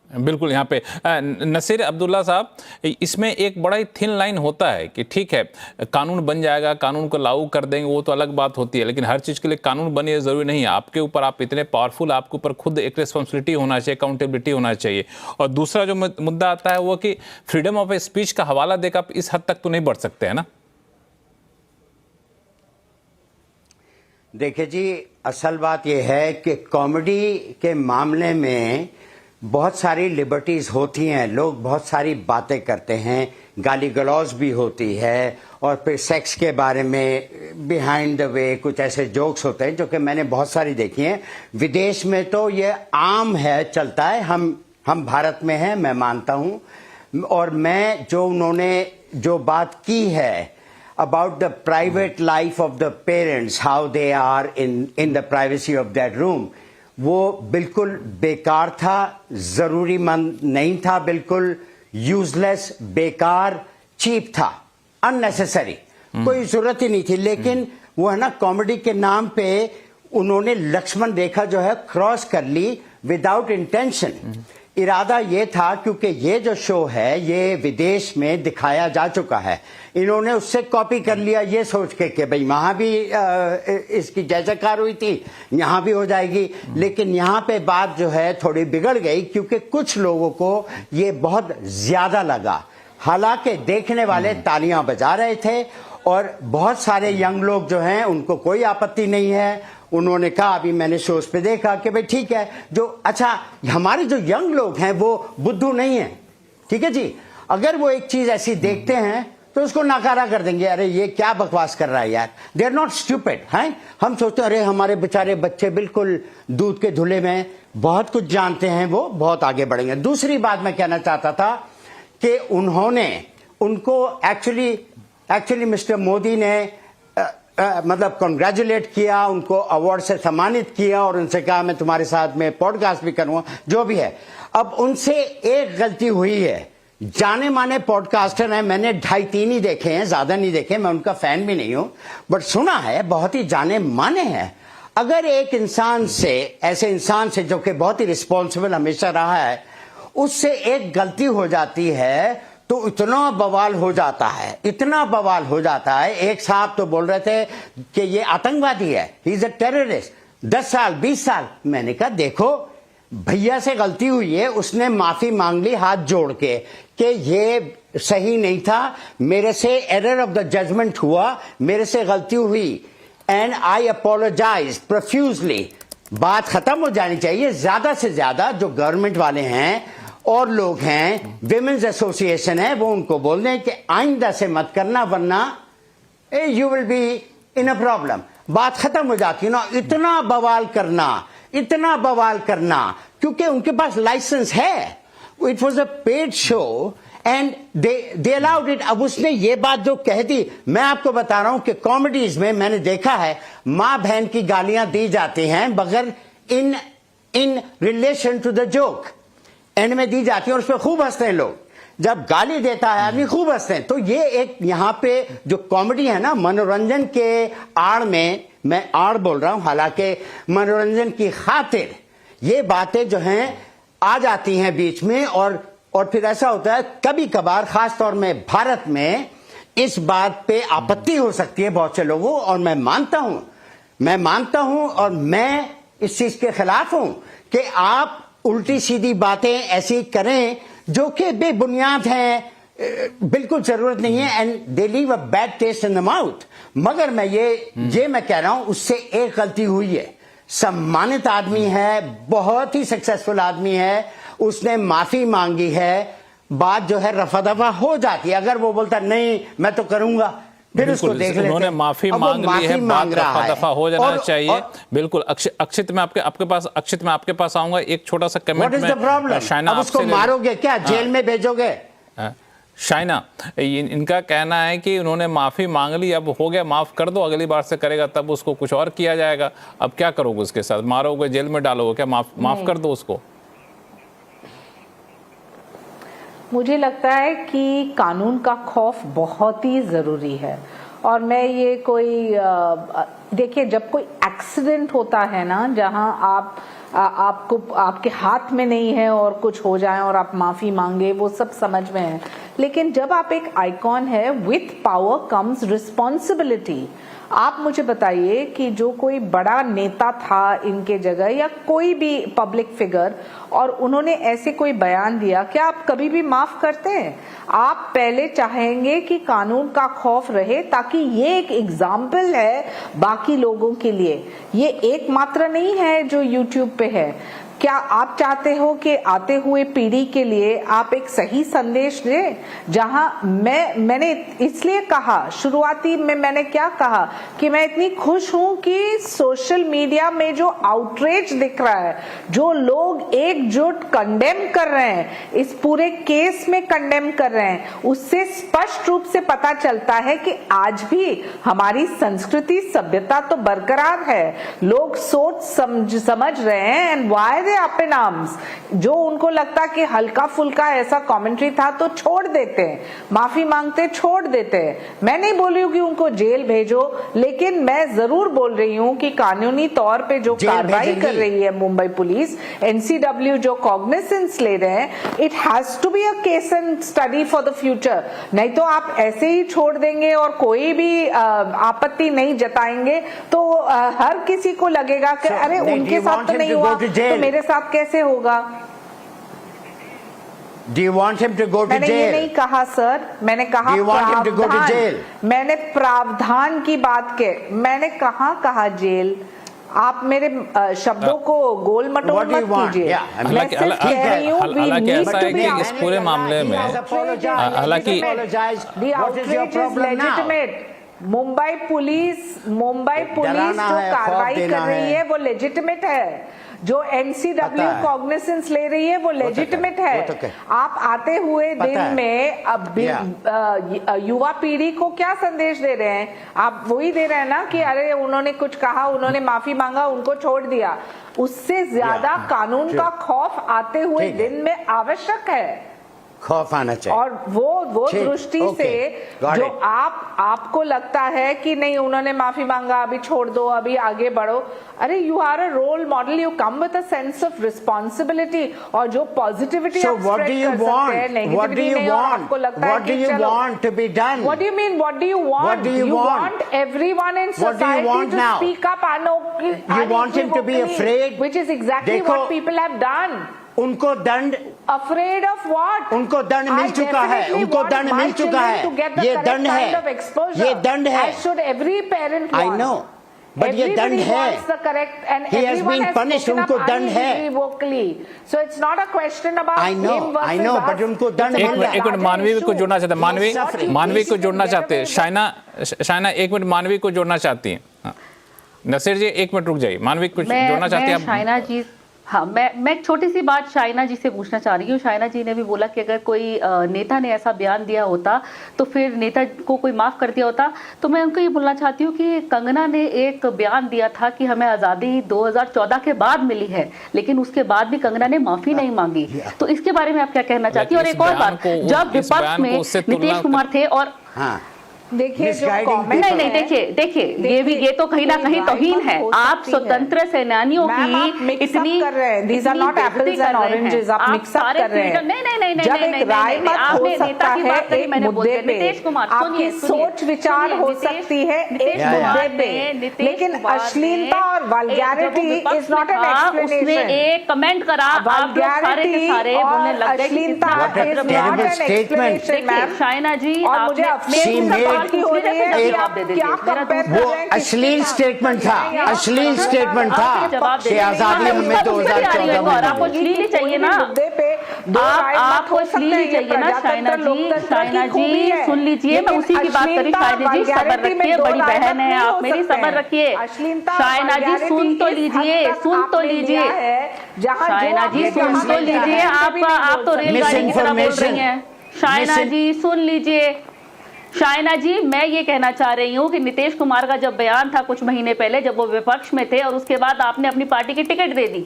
बिल्कुल। यहाँ पे नसीर अब्दुल्ला साहब, इसमें एक बड़ा ही थिन लाइन होता है कि ठीक है कानून बन जाएगा, कानून को लागू कर देंगे, वो तो अलग बात होती है, लेकिन हर चीज़ के लिए कानून बने ये ज़रूरी नहीं है। आपके ऊपर, आप इतने पावरफुल, आपके ऊपर खुद एक रिस्पॉन्सिबिलिटी होना चाहिए, अकाउंटेबिलिटी होना चाहिए। और दूसरा जो मुद्दा आता है वो कि फ्रीडम ऑफ स्पीच का हवाला देकर आप इस हद तक तो नहीं बढ़ सकते, है ना? देखिए जी, असल बात यह है कि कॉमेडी के मामले में बहुत सारी लिबर्टीज होती हैं, लोग बहुत सारी बातें करते हैं, गाली गलौज भी होती है, और फिर सेक्स के बारे में बिहाइंड द वे कुछ ऐसे जोक्स होते हैं जो कि मैंने बहुत सारी देखी हैं। विदेश में तो ये आम है, चलता है। हम भारत में हैं, मैं मानता हूं। और मैं जो उन्होंने जो बात की है about the private life of the parents, how they are in the privacy of that room, वो बिल्कुल बेकार था, जरूरीमंद नहीं था, बिल्कुल यूजलेस, बेकार, चीप था, अननेसेसरी, कोई जरूरत ही नहीं थी। लेकिन वो है ना, कॉमेडी के नाम पे उन्होंने लक्ष्मण रेखा जो है क्रॉस कर ली विदाउट इंटेंशन। इरादा ये था, क्योंकि ये जो शो है ये विदेश में दिखाया जा चुका है, इन्होंने उससे कॉपी कर लिया ये सोच के कि भाई वहां भी इसकी जय जयकार हुई थी, यहां भी हो जाएगी। लेकिन यहां पे बात जो है थोड़ी बिगड़ गई, क्योंकि कुछ लोगों को ये बहुत ज्यादा लगा। हालांकि देखने वाले तालियां बजा रहे थे, और बहुत सारे यंग लोग जो हैं उनको कोई आपत्ति नहीं है। उन्होंने कहा, अभी मैंने शोज पे देखा कि भाई ठीक है, जो अच्छा हमारे जो यंग लोग हैं वो बुद्धू नहीं है, ठीक है जी। अगर वो एक चीज ऐसी देखते हैं तो उसको नकारा कर देंगे, अरे ये क्या बकवास कर रहा है यार, दे आर नॉट स्टूपिड हैं। हम सोचते हैं अरे हमारे बेचारे बच्चे बिल्कुल दूध के धुले में बहुत कुछ जानते हैं, वो बहुत आगे बढ़ेंगे। दूसरी बात मैं कहना चाहता था कि उनको एक्चुअली मिस्टर मोदी ने मतलब कॉन्ग्रेचुलेट किया, उनको अवार्ड से सम्मानित किया, और उनसे कहा मैं तुम्हारे साथ में पॉडकास्ट भी करूंगा, जो भी है। अब उनसे एक गलती हुई है, जाने माने पॉडकास्टर हैं, मैंने 2.5-3 ही देखे हैं, ज्यादा नहीं देखे, मैं उनका फैन भी नहीं हूं, बट सुना है बहुत ही जाने माने हैं। अगर एक इंसान से, ऐसे इंसान से जो कि बहुत ही रिस्पॉन्सिबल हमेशा रहा है, उससे एक गलती हो जाती है तो इतना बवाल हो जाता है, इतना बवाल हो जाता है। एक साहब तो बोल रहे थे कि ये आतंकवादी है, ही इज अ टेररिस्ट, 10 साल 20 साल। मैंने कहा देखो भैया से गलती हुई है, उसने माफी मांग ली हाथ जोड़ के कि ये सही नहीं था, मेरे से एरर ऑफ द जजमेंट हुआ, मेरे से गलती हुई, एंड आई अपोलोजाइज प्रोफ्यूजली। बात खत्म हो जानी चाहिए। ज्यादा से ज्यादा जो गवर्नमेंट वाले हैं और लोग हैं, विमेन्स एसोसिएशन है, वो उनको बोल दें कि आइंदा से मत करना, वरना you will be in a problem. बात खत्म हो जाती है ना। इतना बवाल करना, क्योंकि उनके पास लाइसेंस है, it was a paid show and they allowed it. अब उसने ये बात जो कह दी, मैं आपको बता रहा हूं कि कॉमेडीज में मैंने देखा है मां बहन की गालियां दी जाती हैं बगैर in relation to the joke, and में दी जाती है और उस पर खूब हंसते हैं लोग। जब गाली देता है आदमी खूब हंसते हैं। तो ये एक यहां पे जो कॉमेडी है ना, मनोरंजन के आड़ में, मैं आड़ बोल रहा हूं, हालांकि मनोरंजन की खातिर ये बातें जो हैं आ जाती हैं बीच में, और फिर ऐसा होता है कभी कभार, खास तौर में भारत में, इस बात पे आपत्ति हो सकती है बहुत से लोगों, और मैं मानता हूं और मैं इस चीज के खिलाफ हूं कि आप उल्टी सीधी बातें ऐसी करें जो कि बेबुनियाद हैं, बिल्कुल जरूरत नहीं है, and they leave a bad taste in the mouth. मगर मैं ये मैं कह रहा हूं, उससे एक गलती हुई है। सम्मानित आदमी है, बहुत ही सक्सेसफुल आदमी है, उसने माफी मांगी है, बात जो है रफा दफा हो जाती है। अगर वो बोलता नहीं मैं तो करूंगा, फिर उसको देख लेते। उन्होंने माफी मांग ली है, बात रफा दफा हो जाना चाहिए। बिल्कुल। अक्षित मैं आपके पास आऊंगा। एक छोटा सा कमेंट में, शाइना, अब उसको मारोगे क्या, जेल में भेजोगे? शाइना, इनका कहना है कि उन्होंने माफ़ी मांग ली, अब हो गया, माफ़ कर दो, अगली बार से करेगा तब उसको कुछ और किया जाएगा। अब क्या करोगे उसके साथ? मारोगे, जेल में डालोगे क्या? माफ़ कर दो उसको। मुझे लगता है कि कानून का खौफ बहुत ही ज़रूरी है। और मैं ये कोई देखिए, जब कोई एक्सीडेंट होता है ना, जहां आपको आपके हाथ में नहीं है और कुछ हो जाए और आप माफी मांगे, वो सब समझ में है। लेकिन जब आप एक आइकॉन है, विथ पावर कम्स रिस्पॉन्सिबिलिटी। आप मुझे बताइए कि जो कोई बड़ा नेता था इनके जगह या कोई भी पब्लिक फिगर और उन्होंने ऐसे कोई बयान दिया, क्या आप कभी भी माफ करते हैं? आप पहले चाहेंगे कि कानून का खौफ रहे, ताकि ये एक एग्जाम्पल है बाकी लोगों के लिए। ये एकमात्र नहीं है जो यूट्यूब पे है। क्या आप चाहते हो कि आते हुए पीढ़ी के लिए आप एक सही संदेश दें? जहां मैंने इसलिए कहा, शुरुआती में मैंने क्या कहा कि मैं इतनी खुश हूं कि सोशल मीडिया में जो आउटरीच दिख रहा है, जो लोग एकजुट कंडेम कर रहे हैं, इस पूरे केस में कंडेम कर रहे हैं, उससे स्पष्ट रूप से पता चलता है कि आज भी हमारी संस्कृति, सभ्यता तो बरकरार है। लोग सोच समझ रहे हैं and why they up in arms. जो उनको लगता कि हल्का फुल्का ऐसा कमेंट्री था तो छोड़ देते हैं, माफी मांगते छोड़ देते हैं। मैं नहीं बोल रही हूँ कि उनको जेल भेजो, लेकिन मैं जरूर बोल रही हूँ कि कानूनी तौर पे जो कार्रवाई कर रही है मुंबई पुलिस, एनसीडब्ल्यू जो कॉग्निसेंस ले रहे हैं, it has to be a case and study for the future. नहीं तो आप ऐसे ही छोड़ देंगे और कोई भी आपत्ति नहीं जताएंगे तो हर किसी को लगेगा कि अरे उनके साथ तो नहीं हुआ तो मेरे साथ कैसे होगा। Do you want him to go to मैंने jail? ये नहीं कहा सर, मैंने कहा Do you want him to go to jail? मैंने प्रावधान की बात के, मैंने कहा जेल। आप मेरे शब्दों को गोल मटोल मत कीजिए। मैं सिर्फ कह रही हूँ हालांकि ऐसा है कि इस पूरे मामले में हालांकि मुंबई पुलिस जो कार्रवाई कर रही है वो लेजिटिमेट है। जो एनसीडब्ल्यू कॉग्निसेंस ले रही है वो लेजिटिमेट है। आप आते हुए दिन में अब युवा पीढ़ी को क्या संदेश दे रहे हैं? आप वही दे रहे हैं ना कि अरे उन्होंने कुछ कहा, उन्होंने माफी मांगा, उनको छोड़ दिया। उससे ज्यादा कानून का खौफ आते हुए दिन में आवश्यक है, खौफ आना चाहिए। और वो दृष्टि से जो आपको लगता है कि नहीं उन्होंने माफी मांगा, अभी छोड़ दो, अभी आगे बढ़ो, अरे you are a role model, you come with a sense of responsibility. और जो positivity So what do you want? What do you want? What do you want to be done? What do you mean? What do you want? What do you want? Everyone in society to speak up You want him to be afraid? which is exactly what people have done. उनको दंड, Afraid of what? उनको दंड मिल चुका है, उनको दंड मिल चुका है, ये दंड है, ये दंड है। As should every parent want. I know, but ये दंड है। He has been punished, उनको दंड है। So it's not a question about I know, but उनको दंड मिल रहा है। एक मिनट मानवी को जोड़ना चाहते हैं, मानवी को जोड़ना चाहते हैं। शाइना एक मिनट मानवी को जोड़ना चाहती हैं। नसीर जी एक मिनट रुक जाइए, मानवी को जोड़ना चाहती हैं। शाइना जी, हाँ, मैं एक छोटी सी बात शाइना जी से पूछना चाह रही हूँ। शाइना जी ने भी बोला कि अगर कोई नेता ने ऐसा बयान दिया होता तो फिर नेता को कोई माफ कर दिया होता। तो मैं उनको ये बोलना चाहती हूँ कि कंगना ने एक बयान दिया था कि हमें आज़ादी 2014 के बाद मिली है, लेकिन उसके बाद भी कंगना ने माफी नहीं मांगी। तो इसके बारे में आप क्या कहना चाहती हैं? और एक और बात, जब विपक्ष में नीतीश कुमार थे और देखिए नहीं देखिए ये तो कहीं ना कहीं तौहीन है। आप स्वतंत्र सेनानियों की इतनी कर रहे हैं, these are not apples and oranges, आप मिक्स अप कर रहे हैं। नहीं, जब एक राय मत हो सकता है एक मुद्दे पे, आपकी सोच विचार हो सकती है एक मुद्दे पे, लेकिन अश्लीलता और vulgarity is not an explanation. उसने एक कमेंट करा, आप लोग सारे के सारे बोलने लग गए कि शाइना जी, और मुझे वो अश्लील स्टेटमेंट था, अश्लील स्टेटमेंट था कि आजादी हमें 2014 में। आपको अश्लील ही चाहिए ना, आपको अश्लील ही चाहिए ना। शाइना जी सुन लीजिए, मैं उसी की बात करी। शाइना जी सब्र रखिए, बड़ी बहन है आप मेरी, सब्र रखिए। शाइना जी सुन तो लीजिए, शाइना जी सुन तो लीजिए। आप तो रेलगाड़ी की तरह बोल रही हैं। शायना जी सुन लीजिए, शायना जी मैं ये कहना चाह रही हूँ कि नीतीश कुमार का जब बयान था कुछ महीने पहले जब वो विपक्ष में थे और उसके बाद आपने अपनी पार्टी की टिकट दे दी,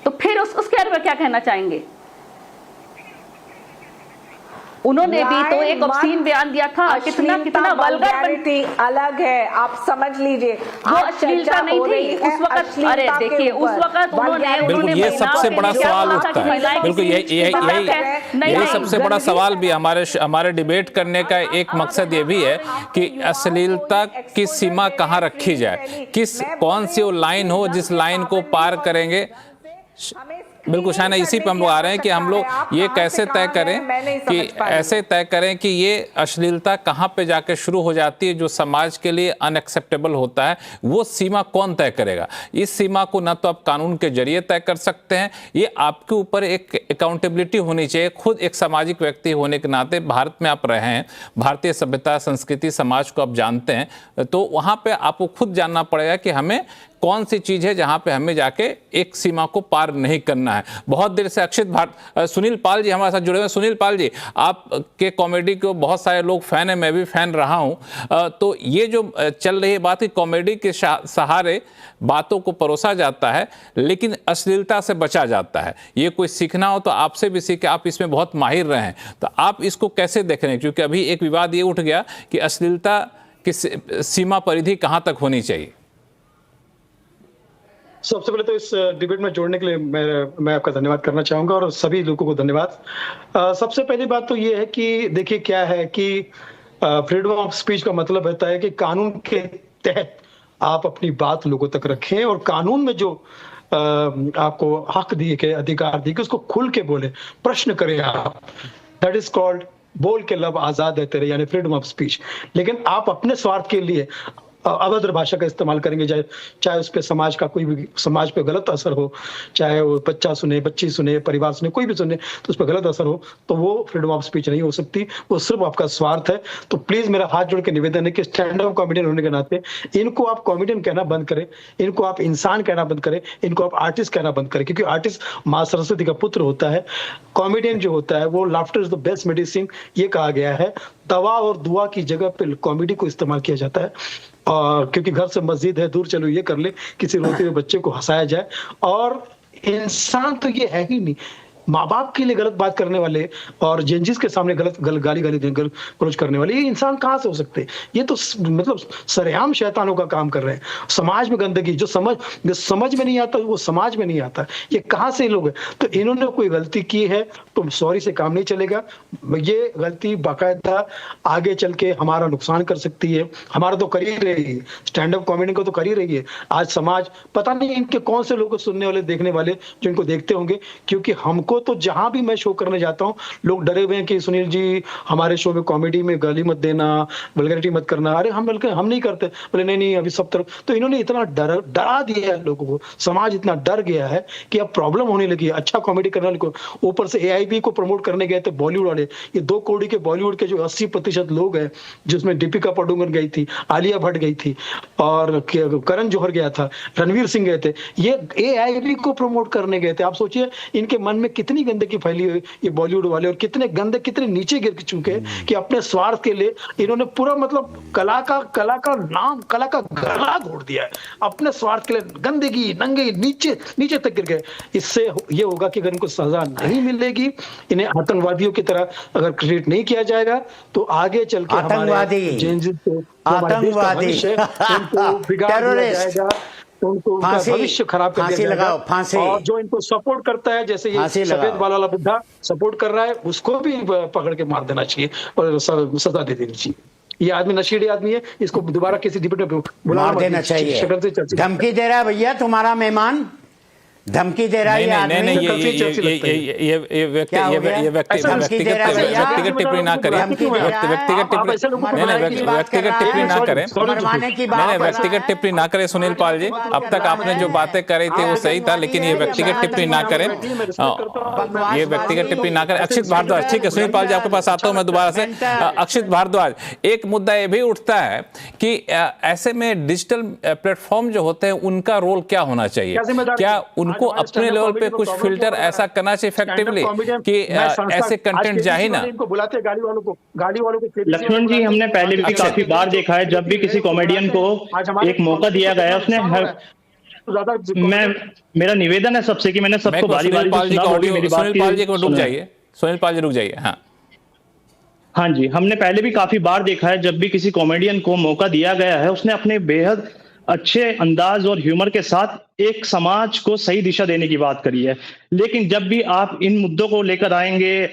तो फिर उसके बारे में क्या कहना चाहेंगे? उन्होंने भी तो एक ऑब्सीन बयान दिया था, कितना कितना वल्गर अलग है, आप समझ लीजिए। वो अश्लीलता नहीं थी उस वक्त। अरे देखिए उस वक्त उन्होंने बिल्कुल ये सबसे बड़ा सवाल उठता है, बिल्कुल यही सबसे बड़ा सवाल भी हमारे डिबेट करने का एक मकसद ये भी है कि अश्लीलता की सीमा कहाँ रखी जाए, कौन सी वो लाइन हो जिस लाइन को पार करेंगे। बिल्कुल शायना, इसी पर हम लोग आ रहे हैं कि हम लोग ये कैसे तय करें कि ऐसे तय करें कि ये अश्लीलता कहाँ पे जाके शुरू हो जाती है जो समाज के लिए अनएक्सेप्टेबल होता है, वो सीमा कौन तय करेगा? इस सीमा को ना तो आप कानून के जरिए तय कर सकते हैं, ये आपके ऊपर एक अकाउंटेबिलिटी होनी चाहिए। खुद एक सामाजिक व्यक्ति होने के नाते भारत में आप रहे हैं, भारतीय सभ्यता संस्कृति समाज को आप जानते हैं, तो वहाँ पे आपको खुद जानना पड़ेगा कि हमें कौन सी चीज़ है जहां पे हमें जाके एक सीमा को पार नहीं करना है। बहुत देर से सुनील पाल जी हमारे साथ जुड़े हुए हैं। सुनील पाल जी, आपके कॉमेडी को बहुत सारे लोग फैन हैं, मैं भी फैन रहा हूं, तो ये जो चल रही है बात कि कॉमेडी के सहारे बातों को परोसा जाता है लेकिन अश्लीलता से बचा जाता है, ये कोई सीखना हो तो आपसे भी सीखे, आप इसमें बहुत माहिर रहे हैं, तो आप इसको कैसे देख रहे हैं? क्योंकि अभी एक विवाद ये उठ गया कि अश्लीलता की सीमा परिधि कहाँ तक होनी चाहिए। सबसे पहले तो इस डिबेट में जोड़ने के लिए मैं आपका धन्यवाद करना चाहूंगा और सभी लोगों को धन्यवाद। सबसे पहली बात तो ये है कि देखिए क्या है कि फ्रीडम ऑफ स्पीच का मतलब होता है कि कानून के तहत आप अपनी बात लोगों तक रखें और कानून में जो आपको हक दिए के अधिकार दिए के उसको खुल के बोले, प्रश्न करें आप। दैट इज कॉल्ड बोल के लब आजाद है तेरे, यानी फ्रीडम ऑफ स्पीच। लेकिन आप अपने स्वार्थ के लिए अभद्र भाषा का इस्तेमाल करेंगे, चाहे उस पर समाज का कोई भी समाज पे गलत असर हो, चाहे वो बच्चा सुने, बच्ची सुने, परिवार सुने, कोई भी सुने तो उस पर गलत असर हो, तो वो फ्रीडम ऑफ स्पीच नहीं हो सकती, वो सिर्फ आपका स्वार्थ है। तो प्लीज मेरा हाथ जोड़ के निवेदन है कि स्टैंड अप कॉमेडियन होने के नाते इनको आप कॉमेडियन कहना बंद करें, इनको आप इंसान कहना बंद करें, इनको आप आर्टिस्ट कहना बंद करें, क्योंकि आर्टिस्ट माँ सरस्वती का पुत्र होता है। कॉमेडियन जो होता है वो laughter is the best medicine, ये कहा गया है। दवा और दुआ की जगह पे कॉमेडी को इस्तेमाल किया जाता है, और क्योंकि घर से मस्जिद है दूर, चलो ये कर ले, किसी रोते हुए बच्चे को हंसाया जाए। और इंसान तो ये है ही नहीं, माँ बाप के लिए गलत बात करने वाले और जेंजिस के सामने गाली गलौज करने वाले, ये इंसान कहाँ से हो सकते हैं? ये तो मतलब सरेआम शैतानों का काम कर रहे हैं। समाज में गंदगी जो समझ में नहीं आता वो समाज में नहीं आता, ये कहाँ से लोग हैं? तो इन्होंने कोई गलती की है तो सॉरी से काम नहीं चलेगा। ये गलती बाकायदा आगे चल के हमारा नुकसान कर सकती है, हमारा तो कर ही रही है, स्टैंड अप कॉमेडी को तो कर ही रही है। आज समाज पता नहीं इनके कौन से लोग सुनने वाले देखने वाले जो इनको देखते होंगे, क्योंकि हमको तो जहां भी मैं शो करने जाता हूं लोग डरे हुए हैं कि सुनील जी हमारे शो में कॉमेडी में गाली मत देना, वल्गैरिटी मत करना। अरे हम नहीं करते, बोले नहीं अभी सब तरफ। तो इन्होंने इतना डरा दिया है लोगों को, समाज इतना डर गया है कि अब प्रॉब्लम होने लगी है। अच्छा कॉमेडी करने वाले को ऊपर से AIB को प्रमोट करने गए थे बॉलीवुड वाले, ये 2 करोड़ के बॉलीवुड के जो 80% लोग हैं, जिसमें दीपिका पादुकोण गई थी, आलिया भट्ट गई थी और करण जौहर गया था, रणवीर सिंह गए थे, ये AIB को प्रमोट करने गए थे। आप सोचिए इनके मन में कितनी गंदगी फैली हुई ये बॉलीवुड वाले, और कितने गंदे कितने नीचे गिर चुके हैं कि अपने स्वार्थ के लिए इन्होंने पूरा मतलब कला का नाम, कला का गला घोट दिया है अपने स्वार्थ के लिए। गंदगी नंगे नीचे तक गिर गए। इससे ये होगा कि अगर इनको सजा नहीं मिलेगी, इन्हें आतंकवादियों की तरह अगर ट्रीट नहीं किया जाएगा, तो आगे चल के आतंकवादी उनको भविष्य खराब कर दिया जाएगा। और जो इनको सपोर्ट करता है, जैसे ये सफेद बाल वाला बुद्धा सपोर्ट कर रहा है, उसको भी पकड़ के मार देना चाहिए और सजा दे देनी चाहिए। ये आदमी नशेड़ी आदमी है, इसको दोबारा किसी डिबेट में बुला देना चाहिए। धमकी दे रहा है भैया तुम्हारा मेहमान, धमकी दे रहा है ये आदमी। ये व्यक्तिगत टिप्पणी ना करें, व्यक्तिगत टिप्पणी ना करें सुनील पाल जी। अब तक आपने जो बातें करी थी वो सही था, लेकिन ये व्यक्तिगत टिप्पणी ना करें, ये व्यक्तिगत टिप्पणी ना करें। अक्षित भारद्वाज, ठीक है सुनील पाल जी आपके पास आता हूं मैं दोबारा से। अक्षित भारद्वाज, एक मुद्दा ये भी उठता है कि ऐसे में डिजिटल प्लेटफॉर्म जो होते हैं उनका रोल क्या होना चाहिए? क्या उनको उनको अपने लेवल पे कुछ फिल्टर ऐसा करना चाहिए इफेक्टिवली कि ऐसे कंटेंट जाए ना। इनको बुलाते हैं गाड़ी वालों को लक्ष्मण जी, हमने पहले भी काफी बार देखा है, जब भी किसी कॉमेडियन को एक मौका दिया गया उसने मेरा निवेदन है सबसे कि मैंने सबको बारी बारी से सुना। सुनील पाल जी को रुक जाइए, सुनील पाल जी रुक जाइए। हाँ जी, हमने पहले भी काफी बार देखा है, जब भी किसी कॉमेडियन को मौका दिया गया है उसने अपने बेहद अच्छे अंदाज और ह्यूमर के साथ एक समाज को सही दिशा देने की बात करी है। लेकिन जब भी आप इन मुद्दों को लेकर आएंगे,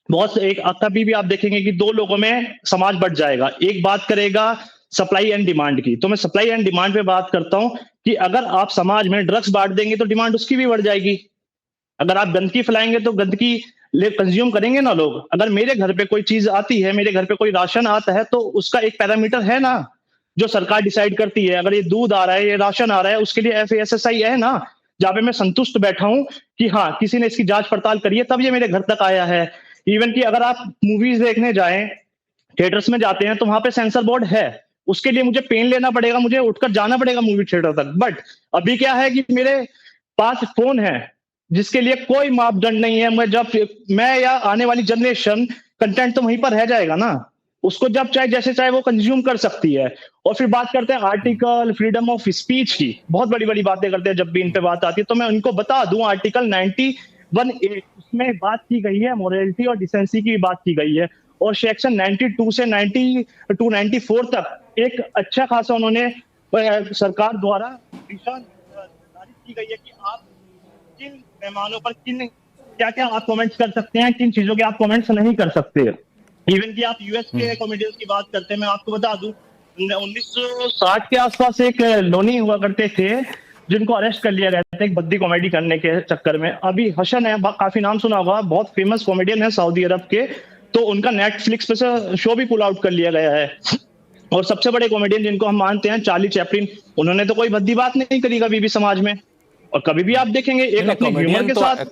कभी भी आप देखेंगे कि दो लोगों में समाज बढ़ जाएगा। एक बात करेगा सप्लाई एंड डिमांड की, तो मैं सप्लाई एंड डिमांड पे बात करता हूं कि अगर आप समाज में ड्रग्स बांट देंगे तो डिमांड उसकी भी बढ़ जाएगी। अगर आप गंदगी फैलाएंगे तो गंदगी कंज्यूम करेंगे ना लोग। अगर मेरे घर पे कोई चीज आती है, मेरे घर पे कोई राशन आता है, तो उसका एक पैरामीटर है ना जो सरकार डिसाइड करती है। अगर ये दूध आ रहा है, ये राशन आ रहा है, उसके लिए FASSI है ना, जहां पे मैं संतुष्ट बैठा हूं कि हाँ किसी ने इसकी जांच पड़ताल करी है तब ये मेरे घर तक आया है। इवन कि अगर आप मूवीज देखने जाएं, थिएटर्स में जाते हैं, तो वहां पे सेंसर बोर्ड है, उसके लिए मुझे पेन लेना पड़ेगा, मुझे उठकर जाना पड़ेगा मूवी थिएटर तक। बट अभी क्या है कि मेरे पास फोन है जिसके लिए कोई मापदंड नहीं है। मैं या आने वाली जनरेशन कंटेंट तो वहीं पर रह जाएगा ना, उसको जब चाहे जैसे चाहे वो कंज्यूम कर सकती है। और फिर बात करते हैं आर्टिकल फ्रीडम ऑफ स्पीच की, बहुत बड़ी बड़ी बातें करते हैं जब भी इन पे बात आती है। तो मैं उनको बता दूं, आर्टिकल 91A उसमें बात की गई है मोरालिटी और डिसेंसी की बात की गई है, और सेक्शन 92 से 94 तक एक अच्छा खासा उन्होंने सरकार द्वारा दिशा निर्धारित की गई है कि आप किन पैमानों पर क्या क्या आप कमेंट्स कर सकते हैं, किन चीजों के आप कमेंट्स नहीं कर सकते। इवन कि आप यूएस के कॉमेडियंस की बात करते हैं, मैं आपको बता दूं 1960 के आसपास एक लोनी हुआ करते थे जिनको अरेस्ट कर लिया गया था एक बद्दी कॉमेडी करने के चक्कर में। अभी हसन है, काफी नाम सुना होगा, बहुत फेमस कॉमेडियन है सऊदी अरब के, तो उनका नेटफ्लिक्स पे से शो भी पुल आउट कर लिया गया है। और सबसे बड़े कॉमेडियन जिनको हम मानते हैं चार्ली चैपलिन, उन्होंने तो कोई भद्दी बात नहीं करी कभी भी समाज में, और कभी भी आप देखेंगे एक अपने ह्यूमर के साथ।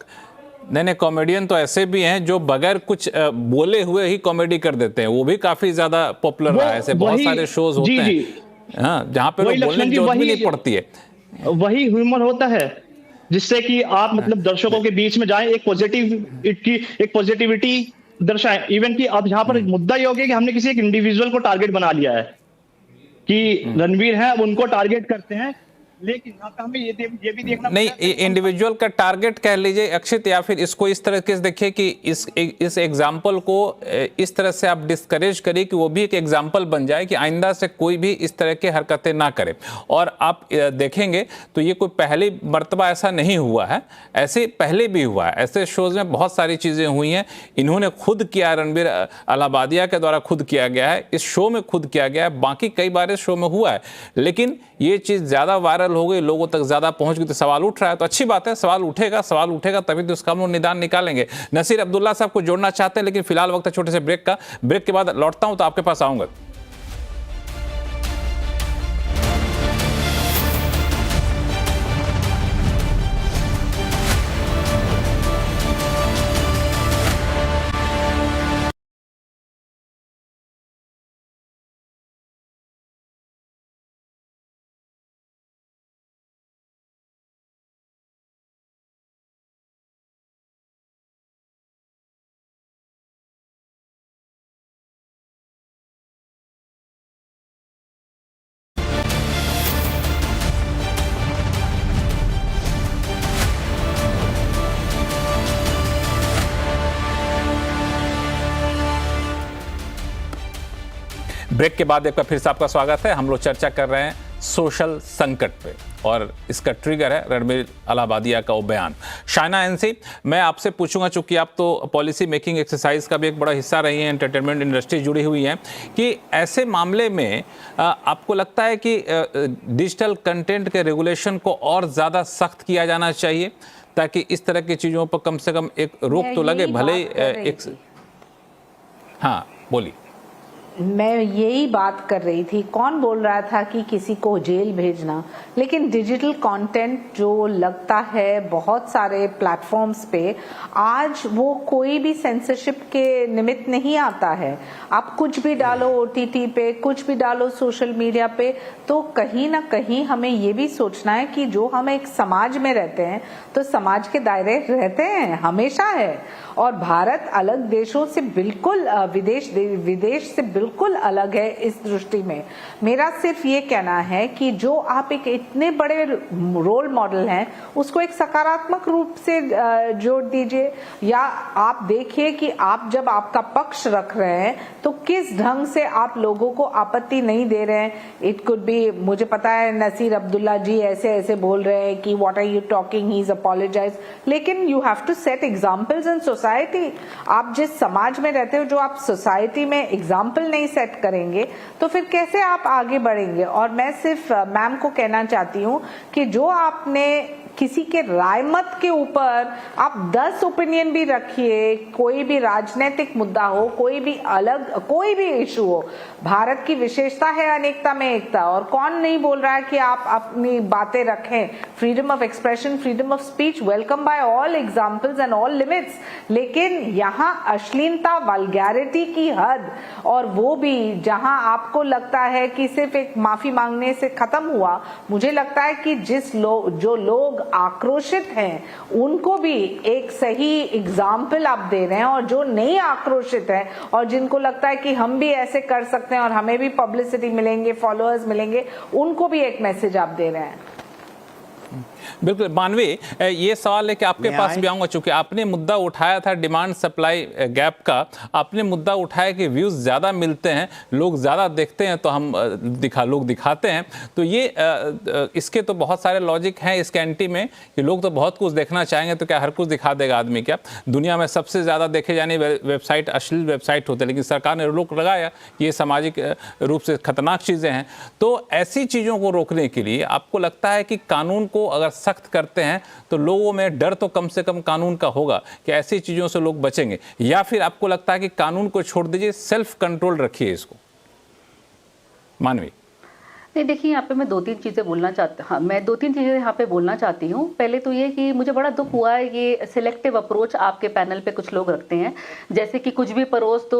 नहीं, कॉमेडियन तो ऐसे भी हैं जो बगैर कुछ बोले हुए ही कॉमेडी कर देते हैं, वो भी काफी ज्यादा पॉपुलर रहा है। ऐसे बहुत सारे शोज होते हैं हाँ, जहाँ पे लोग बोलने की जरूरत भी नहीं पड़ती है। वही ह्यूमर होता है जिससे कि आप मतलब दर्शकों के बीच में जाएं, एक पॉजिटिविटी दर्शाएं। इवन कि अब यहाँ पर मुद्दा ये हो गया कि हमने किसी एक इंडिविजुअल को टारगेट बना लिया है कि रणवीर है, अब उनको टारगेट करते हैं। लेकिन यहाँ पे हमें ये भी देखना नहीं, इंडिविजुअल का टारगेट कह लीजिए अक्षित, या फिर इसको इस तरह से देखिए कि इस एग्जाम्पल को इस तरह से आप डिस्करेज करिए कि वो भी एक एग्जाम्पल बन जाए कि आइंदा से कोई भी इस तरह की हरकतें ना करे। और आप देखेंगे तो ये कोई पहली मर्तबा ऐसा नहीं हुआ है, ऐसे पहले भी हुआ है, ऐसे शोज में बहुत सारी चीज़ें हुई हैं। इन्होंने खुद किया, रणवीर अलाहाबादिया के द्वारा खुद किया गया है, इस शो में खुद किया गया है, बाकी कई बार इस शो में हुआ है, लेकिन ये चीज़ ज़्यादा वायरल हो गई, लोगों तक ज्यादा पहुंच गई, तो सवाल उठ रहा है। तो अच्छी बात है, सवाल उठेगा तभी तो उसका हम लोग निदान निकालेंगे। नसीर अब्दुल्ला साहब को जोड़ना चाहते हैं, लेकिन फिलहाल वक्त है छोटे से ब्रेक का। ब्रेक के बाद लौटता हूं तो आपके पास आऊंगा। ब्रेक के बाद एक बार फिर से आपका स्वागत है। हम लोग चर्चा कर रहे हैं सोशल संकट पे, और इसका ट्रिगर है रणवीर अलाहाबादिया का वो बयान। शाइना एनसी, मैं आपसे पूछूंगा, चूंकि आप तो पॉलिसी मेकिंग एक्सरसाइज का भी एक बड़ा हिस्सा रही हैं, एंटरटेनमेंट इंडस्ट्री जुड़ी हुई है, कि ऐसे मामले में आपको लगता है कि डिजिटल कंटेंट के रेगुलेशन को और ज़्यादा सख्त किया जाना चाहिए ताकि इस तरह की चीज़ों पर कम से कम एक रोक तो लगे, भले एक। हाँ बोलिए। मैं यही बात कर रही थी, कौन बोल रहा था कि किसी को जेल भेजना, लेकिन डिजिटल कंटेंट जो लगता है बहुत सारे प्लेटफॉर्म्स पे, आज वो कोई भी सेंसरशिप के निमित्त नहीं आता है। आप कुछ भी डालो ओटीटी पे, कुछ भी डालो सोशल मीडिया पे, तो कहीं ना कहीं हमें ये भी सोचना है कि जो हम एक समाज में रहते हैं तो समाज के दायरे रहते हैं, हमेशा है। और भारत अलग देशों से बिल्कुल विदेश से बिल्कुल अलग है इस दृष्टि में। मेरा सिर्फ ये कहना है कि जो आप एक इतने बड़े रोल मॉडल हैं उसको एक सकारात्मक रूप से जोड़ दीजिए, या आप देखिए कि आप जब आपका पक्ष रख रहे हैं तो किस ढंग से आप लोगों को आपत्ति नहीं दे रहे हैं। इट कुड बी, मुझे पता है नसीर अब्दुल्ला जी ऐसे ऐसे बोल रहे हैं कि what are you talking, he is apologize, लेकिन you have to set examples in society. आप जिस समाज में रहते हो, जो आप सोसाइटी में एग्जाम्पल नहीं सेट करेंगे तो फिर कैसे आप आगे बढ़ेंगे। और मैं सिर्फ मैम को कहना चाहती हूँ कि जो आपने किसी के राय मत के ऊपर आप 10 ओपिनियन भी रखिए, कोई भी राजनीतिक मुद्दा हो, कोई भी अलग कोई भी इशू हो, भारत की विशेषता है अनेकता में एकता। और कौन नहीं बोल रहा है कि आप अपनी बातें रखें, freedom of expression, freedom of speech welcome by all examples and all limits, लेकिन यहाँ अश्लीलता, वल्गैरिटी की हद, और वो भी जहां आपको लगता है कि सिर्फ एक माफी मांगने से खत्म हुआ, मुझे लगता है कि जो लोग आक्रोशित हैं उनको भी एक सही एग्जाम्पल आप दे रहे हैं, और जो नहीं आक्रोशित हैं और जिनको लगता है कि हम भी ऐसे कर सकते हैं और हमें भी पब्लिसिटी मिलेंगे, फॉलोअर्स मिलेंगे, उनको भी एक मैसेज आप दे रहे हैं। बिल्कुल मानवी, ये सवाल है कि आपके पास भी आऊंगा, चूंकि आपने मुद्दा उठाया था डिमांड सप्लाई गैप का, आपने मुद्दा उठाया कि व्यूज़ ज़्यादा मिलते हैं, लोग ज़्यादा देखते हैं तो हम लोग दिखाते हैं, तो ये इसके तो बहुत सारे लॉजिक हैं इसके एंटी में कि लोग तो बहुत कुछ देखना चाहेंगे, तो क्या हर कुछ दिखा देगा आदमी? क्या दुनिया में सबसे ज़्यादा देखे जाने वेबसाइट अश्लील वेबसाइट होते हैं, लेकिन सरकार ने रोक लगाया कि ये सामाजिक रूप से खतरनाक चीज़ें हैं। तो ऐसी चीज़ों को रोकने के लिए आपको लगता है कि कानून को अगर सख्त करते हैं तो लोगों में डर तो कम से कम कानून का होगा कि ऐसी चीजों से लोग बचेंगे, या फिर आपको लगता है कि कानून को छोड़ दीजिए, सेल्फ कंट्रोल रखिए इसको? मानवी, नहीं, देखिए यहाँ पे मैं दो तीन चीज़ें यहाँ पे बोलना चाहती हूँ। पहले तो ये कि मुझे बड़ा दुख हुआ है ये सिलेक्टिव अप्रोच आपके पैनल पे कुछ लोग रखते हैं, जैसे कि कुछ भी परोस तो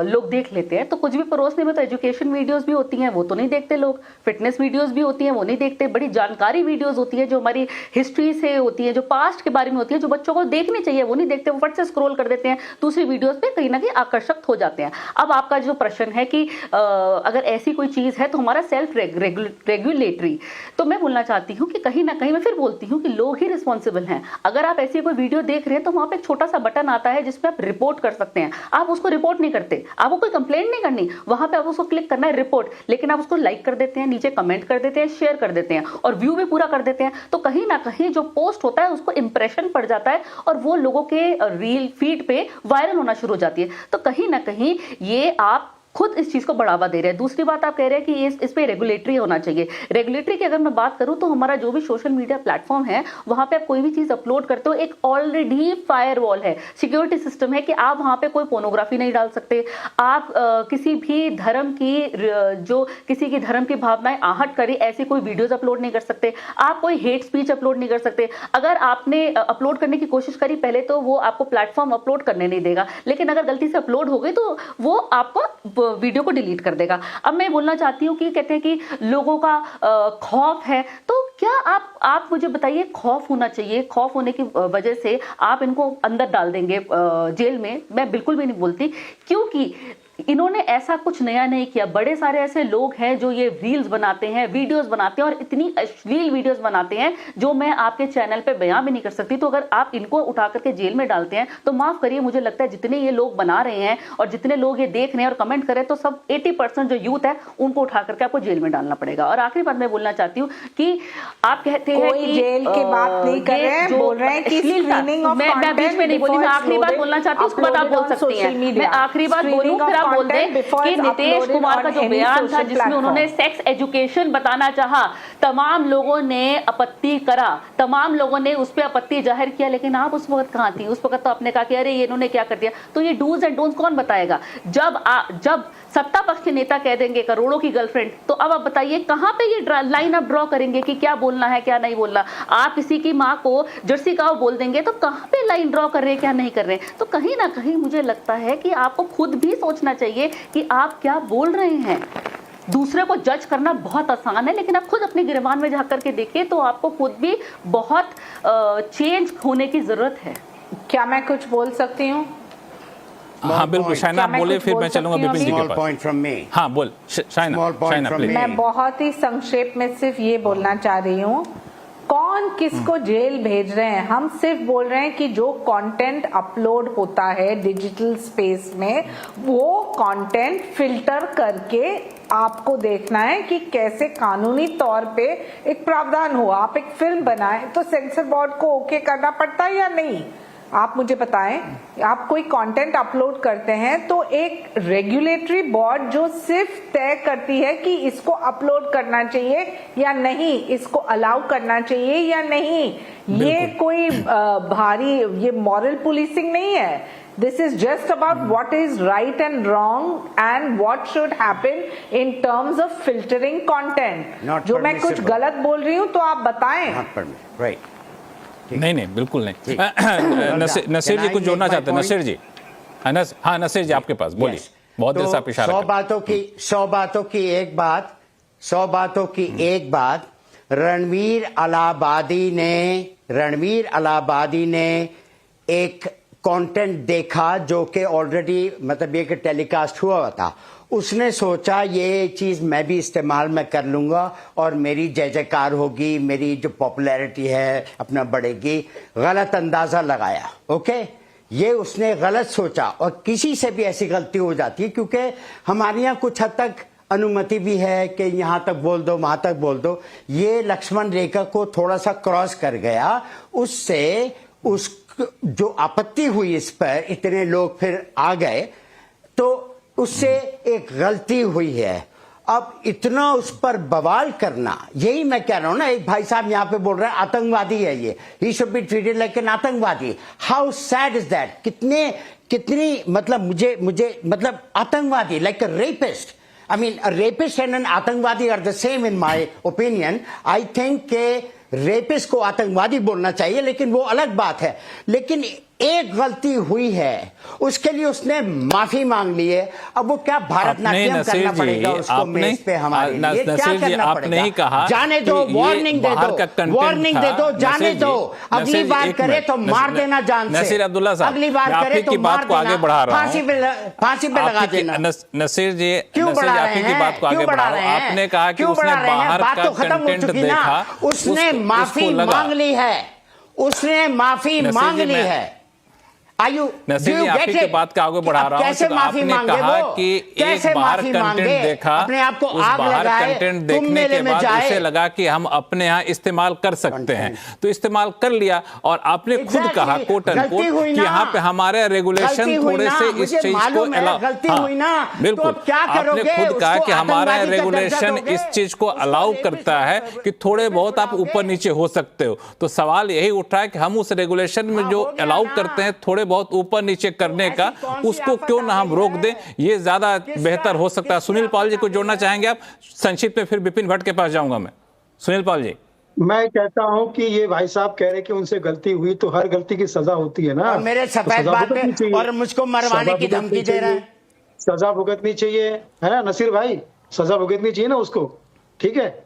लोग देख लेते हैं। तो कुछ भी परोसने में तो एजुकेशन वीडियोस भी होती हैं, वो तो नहीं देखते लोग, फिटनेस वीडियोस भी होती हैं, वो नहीं देखते, बड़ी जानकारी वीडियोज होती है जो हमारी हिस्ट्री से होती है, जो पास्ट के बारे में होती है, जो बच्चों को देखनी चाहिए वो नहीं देखते, वो फट से स्क्रॉल कर देते हैं, दूसरी वीडियोज पे कहीं ना कहीं आकर्षक हो जाते हैं। अब आपका जो प्रश्न है कि अगर ऐसी कोई चीज़ है तो हमारा सेल्फ रेगुलेटरी, तो मैं बोलना चाहती हूं कि कहीं ना कहीं मैं फिर बोलती हूं कि लोग ही रिस्पॉन्सिबल हैं। अगर आप ऐसी कोई वीडियो देख रहे हैं तो वहां पे एक छोटा सा बटन आता है जिसपे आप रिपोर्ट कर सकते हैं, आप उसको रिपोर्ट नहीं करते, आपको कोई कंप्लेंट नहीं करनी, वहां पे आप उसको क्लिक करना है रिपोर्ट, लेकिन आप उसको लाइक कर देते हैं, नीचे कमेंट कर देते हैं, शेयर कर देते हैं और व्यू भी पूरा कर देते हैं। तो कहीं ना कहीं जो पोस्ट होता है उसको इंप्रेशन पड़ जाता है और वो लोगों के रील फीड पे वायरल होना शुरू हो जाती है। तो कहीं ना कहीं ये आप खुद इस चीज को बढ़ावा दे रहे हैं। दूसरी बात आप कह रहे हैं कि इस पे रेगुलेटरी होना चाहिए। रेगुलेटरी की अगर मैं बात करूं तो हमारा जो भी सोशल मीडिया प्लेटफॉर्म है वहां पे आप कोई भी चीज अपलोड करते हो, एक ऑलरेडी फायरवॉल है, सिक्योरिटी सिस्टम है कि आप वहां पे कोई पोर्नोग्राफी नहीं डाल सकते, आप किसी भी धर्म की जो किसी की धर्म की भावनाएं आहट करे ऐसी कोई वीडियोज अपलोड नहीं कर सकते, आप कोई हेट स्पीच अपलोड नहीं कर सकते। अगर आपने अपलोड करने की कोशिश करी पहले तो वो आपको प्लेटफॉर्म अपलोड करने नहीं देगा, लेकिन अगर गलती से अपलोड हो गई तो वो आपको वीडियो को डिलीट कर देगा। अब मैं बोलना चाहती हूँ कि कहते हैं कि लोगों का खौफ है, तो क्या आप मुझे बताइए, खौफ होना चाहिए, खौफ होने की वजह से आप इनको अंदर डाल देंगे जेल में? मैं बिल्कुल भी नहीं बोलती, क्योंकि इन्होंने ऐसा कुछ नया नहीं किया। बड़े सारे ऐसे लोग हैं जो ये रील्स बनाते हैं, वीडियोस बनाते हैं और इतनी अश्लील वीडियोस बनाते हैं जो मैं आपके चैनल पे बयां भी नहीं कर सकती। तो अगर आप इनको उठा करके जेल में डालते हैं तो माफ करिए, मुझे लगता है जितने ये लोग बना रहे हैं और जितने लोग ये देख रहे हैं और कमेंट कर रहे हैं तो सब 80% जो यूथ है उनको उठा करके आपको जेल में डालना पड़ेगा। और आखिरी बात मैं बोलना चाहती हूँ कि आप कहते हैं कि जेल की बात नहीं कर रहे हैं, बोल रहे हैं कि मैं बीच में नहीं बोली, मैं आखिरी बात बोलना चाहती हूँ, उसके बाद आप बोल सकती हैं। मैं आखिरी बात बोलूँ फिर आप बोल दें कि नीतीश कुमार का जो बयान था जिसमें उन्होंने सेक्स एजुकेशन बताना चाहा, तमाम लोगों ने आपत्ति करा, तमाम लोगों ने उस पर आपत्ति जाहिर किया, लेकिन आप उस वक्त कहाँ थी? उस वक्त तो आपने कहा कि अरे ये इन्होंने क्या कर दिया। तो ये डूज एंड डोंट्स कौन बताएगा? जब सत्ता पक्ष के नेता कह देंगे करोड़ों की गर्लफ्रेंड, तो अब आप बताइए कहां पे ये लाइन आप ड्रॉ करेंगे कि क्या बोलना है क्या नहीं बोलना। आप किसी की मां को जर्सी काऊ बोल देंगे तो कहां पे लाइन ड्रॉ कर रहे हैं क्या नहीं कर रहे हैं। तो कहीं ना कहीं मुझे लगता है कि आपको खुद भी सोचना चाहिए कि आप क्या बोल रहे हैं। दूसरे को जज करना बहुत आसान है, लेकिन आप खुद अपने गिरबान में झांक करके देखिए तो आपको खुद भी बहुत चेंज होने की जरूरत है। क्या मैं कुछ बोल सकती हूँ? हाँ बिल्कुल, शाइना बोले, फिर मैं चलूंगा बिपिन जी के पास। हाँ बोल शाइना प्लीज। मैं बहुत ही संक्षेप में सिर्फ ये बोलना चाह रही हूँ, कौन किसको जेल भेज रहे हैं? हम सिर्फ बोल रहे हैं कि जो कंटेंट अपलोड होता है डिजिटल स्पेस में, वो कंटेंट फिल्टर करके आपको देखना है कि कैसे कानूनी तौर पे एक प्रावधान हो। आप एक फिल्म बनाएं तो सेंसर बोर्ड को ओके करना पड़ता है या नहीं? आप मुझे बताएं। आप कोई कंटेंट अपलोड करते हैं तो एक रेगुलेटरी बोर्ड जो सिर्फ तय करती है कि इसको अपलोड करना चाहिए या नहीं, इसको अलाउ करना चाहिए या नहीं, ये कोई भारी ये मॉरल पुलिसिंग नहीं है। This is just about what is right and wrong and what should happen in terms of filtering content. जो मैं कुछ गलत बोल रही हूँ तो आप बताएं। Right. नहीं बिल्कुल नहीं। नसीर जी कुछ जोड़ना चाहते हैं? नसीर जी, हाँ नसीर जी आपके पास बोलिए। बहुत देर से आप इशारा 100 बातों की एक बात रणवीर अलाहाबादी ने एक कंटेंट देखा जो कि ऑलरेडी मतलब ये कि टेलीकास्ट हुआ था। उसने सोचा ये चीज मैं भी इस्तेमाल में कर लूंगा और मेरी जय जयकार होगी, मेरी जो पॉपुलैरिटी है अपना बढ़ेगी। गलत अंदाजा लगाया। ओके, ये उसने गलत सोचा और किसी से भी ऐसी गलती हो जाती है क्योंकि हमारे यहाँ कुछ हद तक अनुमति भी है कि यहां तक बोल दो वहां तक बोल दो। ये लक्ष्मण रेखा को थोड़ा सा क्रॉस कर गया, उससे उस जो आपत्ति हुई इस पर इतने लोग फिर आ गए तो उससे एक गलती हुई है। अब इतना उस पर बवाल करना, यही मैं कह रहा हूं ना। एक भाई साहब यहां पे बोल रहे हैं आतंकवादी है ये, he should be treated like an आतंकवादी। How sad is that? कितनी मतलब मुझे मतलब आतंकवादी like a rapist. I mean, a rapist and an आतंकवादी are the same in my opinion. I think के रेपिस्ट को आतंकवादी बोलना चाहिए, लेकिन वो अलग बात है। लेकिन एक गलती हुई है, उसके लिए उसने माफी मांग ली है। अब वो क्या भारतनाट्यम करना पड़ेगा उसको मेज पे हमारे लिए? क्या करना पड़ेगा? जाने दो, वार्निंग दे दो, जाने दो। अगली बार करे तो मार देना जान से। नसीर अब्दुल्ला साहब, अगली बार करे तो मार देना, फांसी पे लगा देना। नसीर जी, क्यों बढ़ा रहे हैं? आपने कहा कि उसने बाहर का कंटेंट देखा, उसने माफी मांग ली है, उसने माफी मांग ली है। नसीर जी, आपकी के बात का आगे बढ़ा रहा हूं। कैसे माफी मांगे कहा कि एक बार कंटेंट देखा, अपने आप को उस आग बाहर लगाए, कंटेंट देखने के बाद उसे लगा कि हम अपने यहाँ इस्तेमाल कर सकते हैं, तो इस्तेमाल कर लिया। और आपने खुद कहा कोट एंड कोट कि यहाँ पे हमारे रेगुलेशन थोड़े से इस चीज को बिल्कुल, आपने खुद कहा कि हमारा रेगुलेशन इस चीज को अलाउ करता है कि थोड़े बहुत आप ऊपर नीचे हो सकते हो। तो सवाल यही उठ रहा है कि हम उस रेगुलेशन में जो अलाउ करते हैं थोड़े बहुत ऊपर नीचे करने का, उसको क्यों ना हम रोक दें? ये ज्यादा बेहतर हो सकता है। सुनील पाल जी को जोड़ना चाहेंगे आप संक्षिप्त में, फिर विपिन भट्ट के पास जाऊंगा मैं। सुनील पाल जी। मैं कहता हूं कि ये भाई साहब कह रहे कि उनसे गलती हुई तो हर गलती की सजा होती है ना। और मेरे सफेद बात पे और मुझको मरवाने की धमकी दे रहा है। सजा भुगतनी चाहिए, है नसीर भाई, सजा भुगतनी चाहिए ना उसको, ठीक है।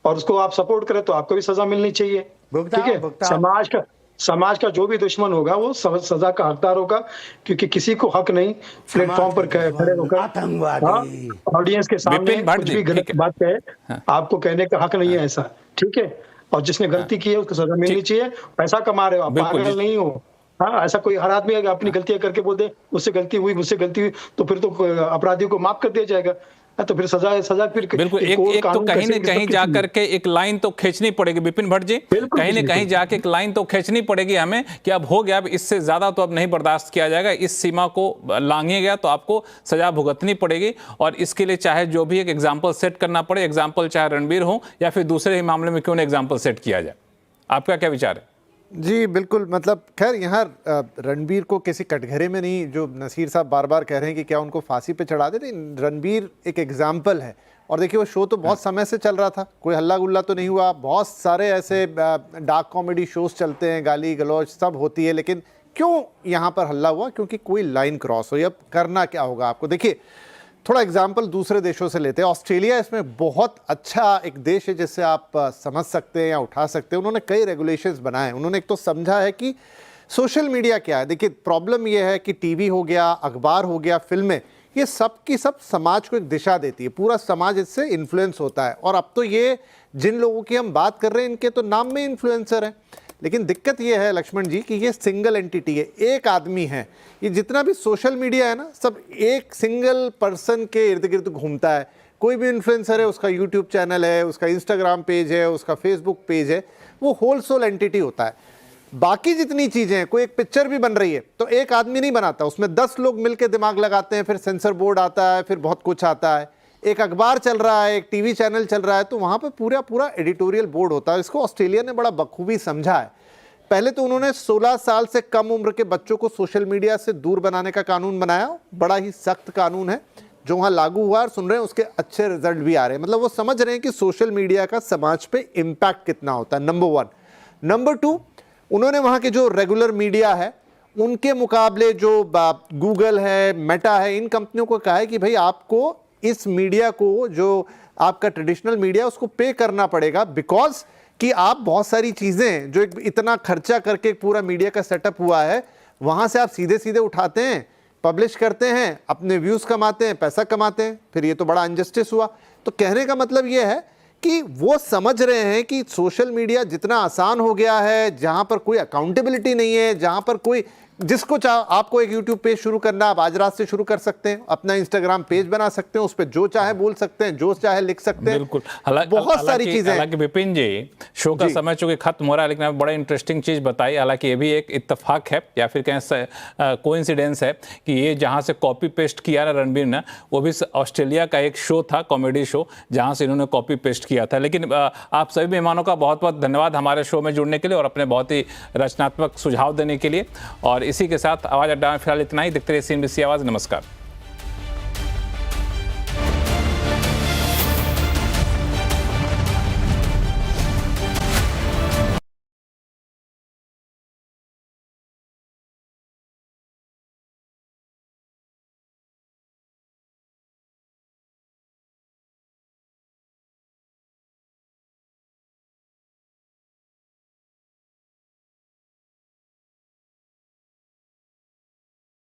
और उसको आप सपोर्ट करें तो आपको भी सजा मिलनी चाहिए, ठीक है। समाज का जो भी दुश्मन होगा वो सजा का हकदार होगा, क्योंकि किसी को हक नहीं प्लेटफॉर्म पर खड़े होकर ऑडियंस के सामने कुछ भी गलत बात कहे, आपको कहने का हक नहीं है ऐसा, ठीक है। और जिसने गलती की है उसको सजा मिलनी चाहिए। पैसा कमा रहे हो आप, पागल नहीं हो। हाँ, ऐसा कोई हर आदमी अपनी गलतियां करके बोल दे मुझसे गलती हुई, तो फिर तो अपराधियों को माफ कर दिया जाएगा। तो फिर सजा फिर बिल्कुल एक तो कहीं न कहीं जा करके एक लाइन तो खींचनी पड़ेगी विपिन भट्ट जी, कहीं न कहीं जाके एक लाइन तो खींचनी पड़ेगी हमें कि अब हो गया, अब इससे ज्यादा तो अब नहीं बर्दाश्त किया जाएगा, इस सीमा को लांघे गया तो आपको सजा भुगतनी पड़ेगी। और इसके लिए चाहे जो भी एक एग्जाम्पल सेट करना पड़े, एग्जाम्पल चाहे रणबीर हो या फिर दूसरे ही मामले में क्यों ना एग्जाम्पल सेट किया जाए। आपका क्या विचार है? जी बिल्कुल, मतलब खैर यहाँ रणबीर को किसी कटघरे में नहीं, जो नसीर साहब बार बार कह रहे हैं कि क्या उनको फांसी पे चढ़ा देते, रणबीर एक एग्जाम्पल है। और देखिए वो शो तो बहुत समय से चल रहा था, कोई हल्ला गुल्ला तो नहीं हुआ, बहुत सारे ऐसे डार्क कॉमेडी शोज चलते हैं, गाली गलौज सब होती है, लेकिन क्यों यहाँ पर हल्ला हुआ? क्योंकि कोई लाइन क्रॉस हुई। अब करना क्या होगा आपको? देखिए थोड़ा एग्जाम्पल दूसरे देशों से लेते हैं। ऑस्ट्रेलिया इसमें बहुत अच्छा एक देश है जिससे आप समझ सकते हैं या उठा सकते हैं। उन्होंने कई रेगुलेशंस बनाए। उन्होंने एक तो समझा है कि सोशल मीडिया क्या है। देखिए प्रॉब्लम यह है कि टीवी हो गया, अखबार हो गया, फिल्में, ये सब की सब समाज को एक दिशा देती है, पूरा समाज इससे इन्फ्लुएंस होता है। और अब तो ये जिन लोगों की हम बात कर रहे हैं इनके तो नाम में इन्फ्लुएंसर हैं। लेकिन दिक्कत ये है लक्ष्मण जी कि ये सिंगल एंटिटी है, एक आदमी है। ये जितना भी सोशल मीडिया है ना, सब एक सिंगल पर्सन के इर्द गिर्द घूमता है। कोई भी इन्फ्लुएंसर है, उसका यूट्यूब चैनल है, उसका इंस्टाग्राम पेज है, उसका फेसबुक पेज है, वो होल सोल एंटिटी होता है। बाकी जितनी चीज़ें हैं, कोई एक पिक्चर भी बन रही है तो एक आदमी नहीं बनाता, उसमें 10 लोग मिलकर दिमाग लगाते हैं, फिर सेंसर बोर्ड आता है, फिर बहुत कुछ आता है। एक अखबार चल रहा है, एक टीवी चैनल चल रहा है, तो वहाँ पे पूरा एडिटोरियल बोर्ड होता है। इसको ऑस्ट्रेलिया ने बड़ा बखूबी समझा है। पहले तो उन्होंने 16 साल से कम उम्र के बच्चों को सोशल मीडिया से दूर बनाने का कानून बनाया। बड़ा ही सख्त कानून है जो वहाँ लागू हुआ, और सुन रहे हैं उसके अच्छे रिजल्ट भी आ रहे हैं। मतलब वो समझ रहे हैं कि सोशल मीडिया का समाज पे इम्पैक्ट कितना होता है, नंबर 1। नंबर 2, उन्होंने वहाँ के जो रेगुलर मीडिया है उनके मुकाबले जो गूगल है, मेटा है, इन कंपनियों को कहा है कि भाई आपको इस मीडिया को, जो आपका ट्रेडिशनल मीडिया, उसको पे करना पड़ेगा, बिकॉज कि आप बहुत सारी चीज़ें जो इतना खर्चा करके पूरा मीडिया का सेटअप हुआ है, वहाँ से आप सीधे सीधे उठाते हैं, पब्लिश करते हैं, अपने व्यूज़ कमाते हैं, पैसा कमाते हैं, फिर ये तो बड़ा अनजस्टिस हुआ। तो कहने का मतलब ये है कि वो समझ रहे हैं कि सोशल मीडिया जितना आसान हो गया है, जहाँ पर कोई अकाउंटेबिलिटी नहीं है, जहाँ पर कोई, जिसको आपको एक यूट्यूब पेज शुरू करना, आप आज रात से शुरू कर सकते हैं, अपना इंस्टाग्राम पेज बना सकते हैं, उस पर जो चाहे बोल सकते हैं, जो चाहे लिख सकते हैं। बिल्कुल, बहुत सारी चीजें। हालांकि विपिन जी, शो का समय चूंकि खत्म हो रहा है, लेकिन आप बड़ा इंटरेस्टिंग चीज बताई। हालांकि ये भी एक इत्तेफाक है या फिर कहें कोइंसिडेंस है कि ये जहां से कॉपी पेस्ट किया ना रणबीर ने, वो भी ऑस्ट्रेलिया का एक शो था, कॉमेडी शो, जहां से इन्होंने कॉपी पेस्ट किया था। लेकिन आप सभी मेहमानों का बहुत बहुत धन्यवाद हमारे शो में जुड़ने के लिए और अपने बहुत ही रचनात्मक सुझाव देने के लिए। और इसी के साथ आवाज़ अड्डा में फिलहाल इतना ही। देखते रहिए CNBC आवाज़। नमस्कार।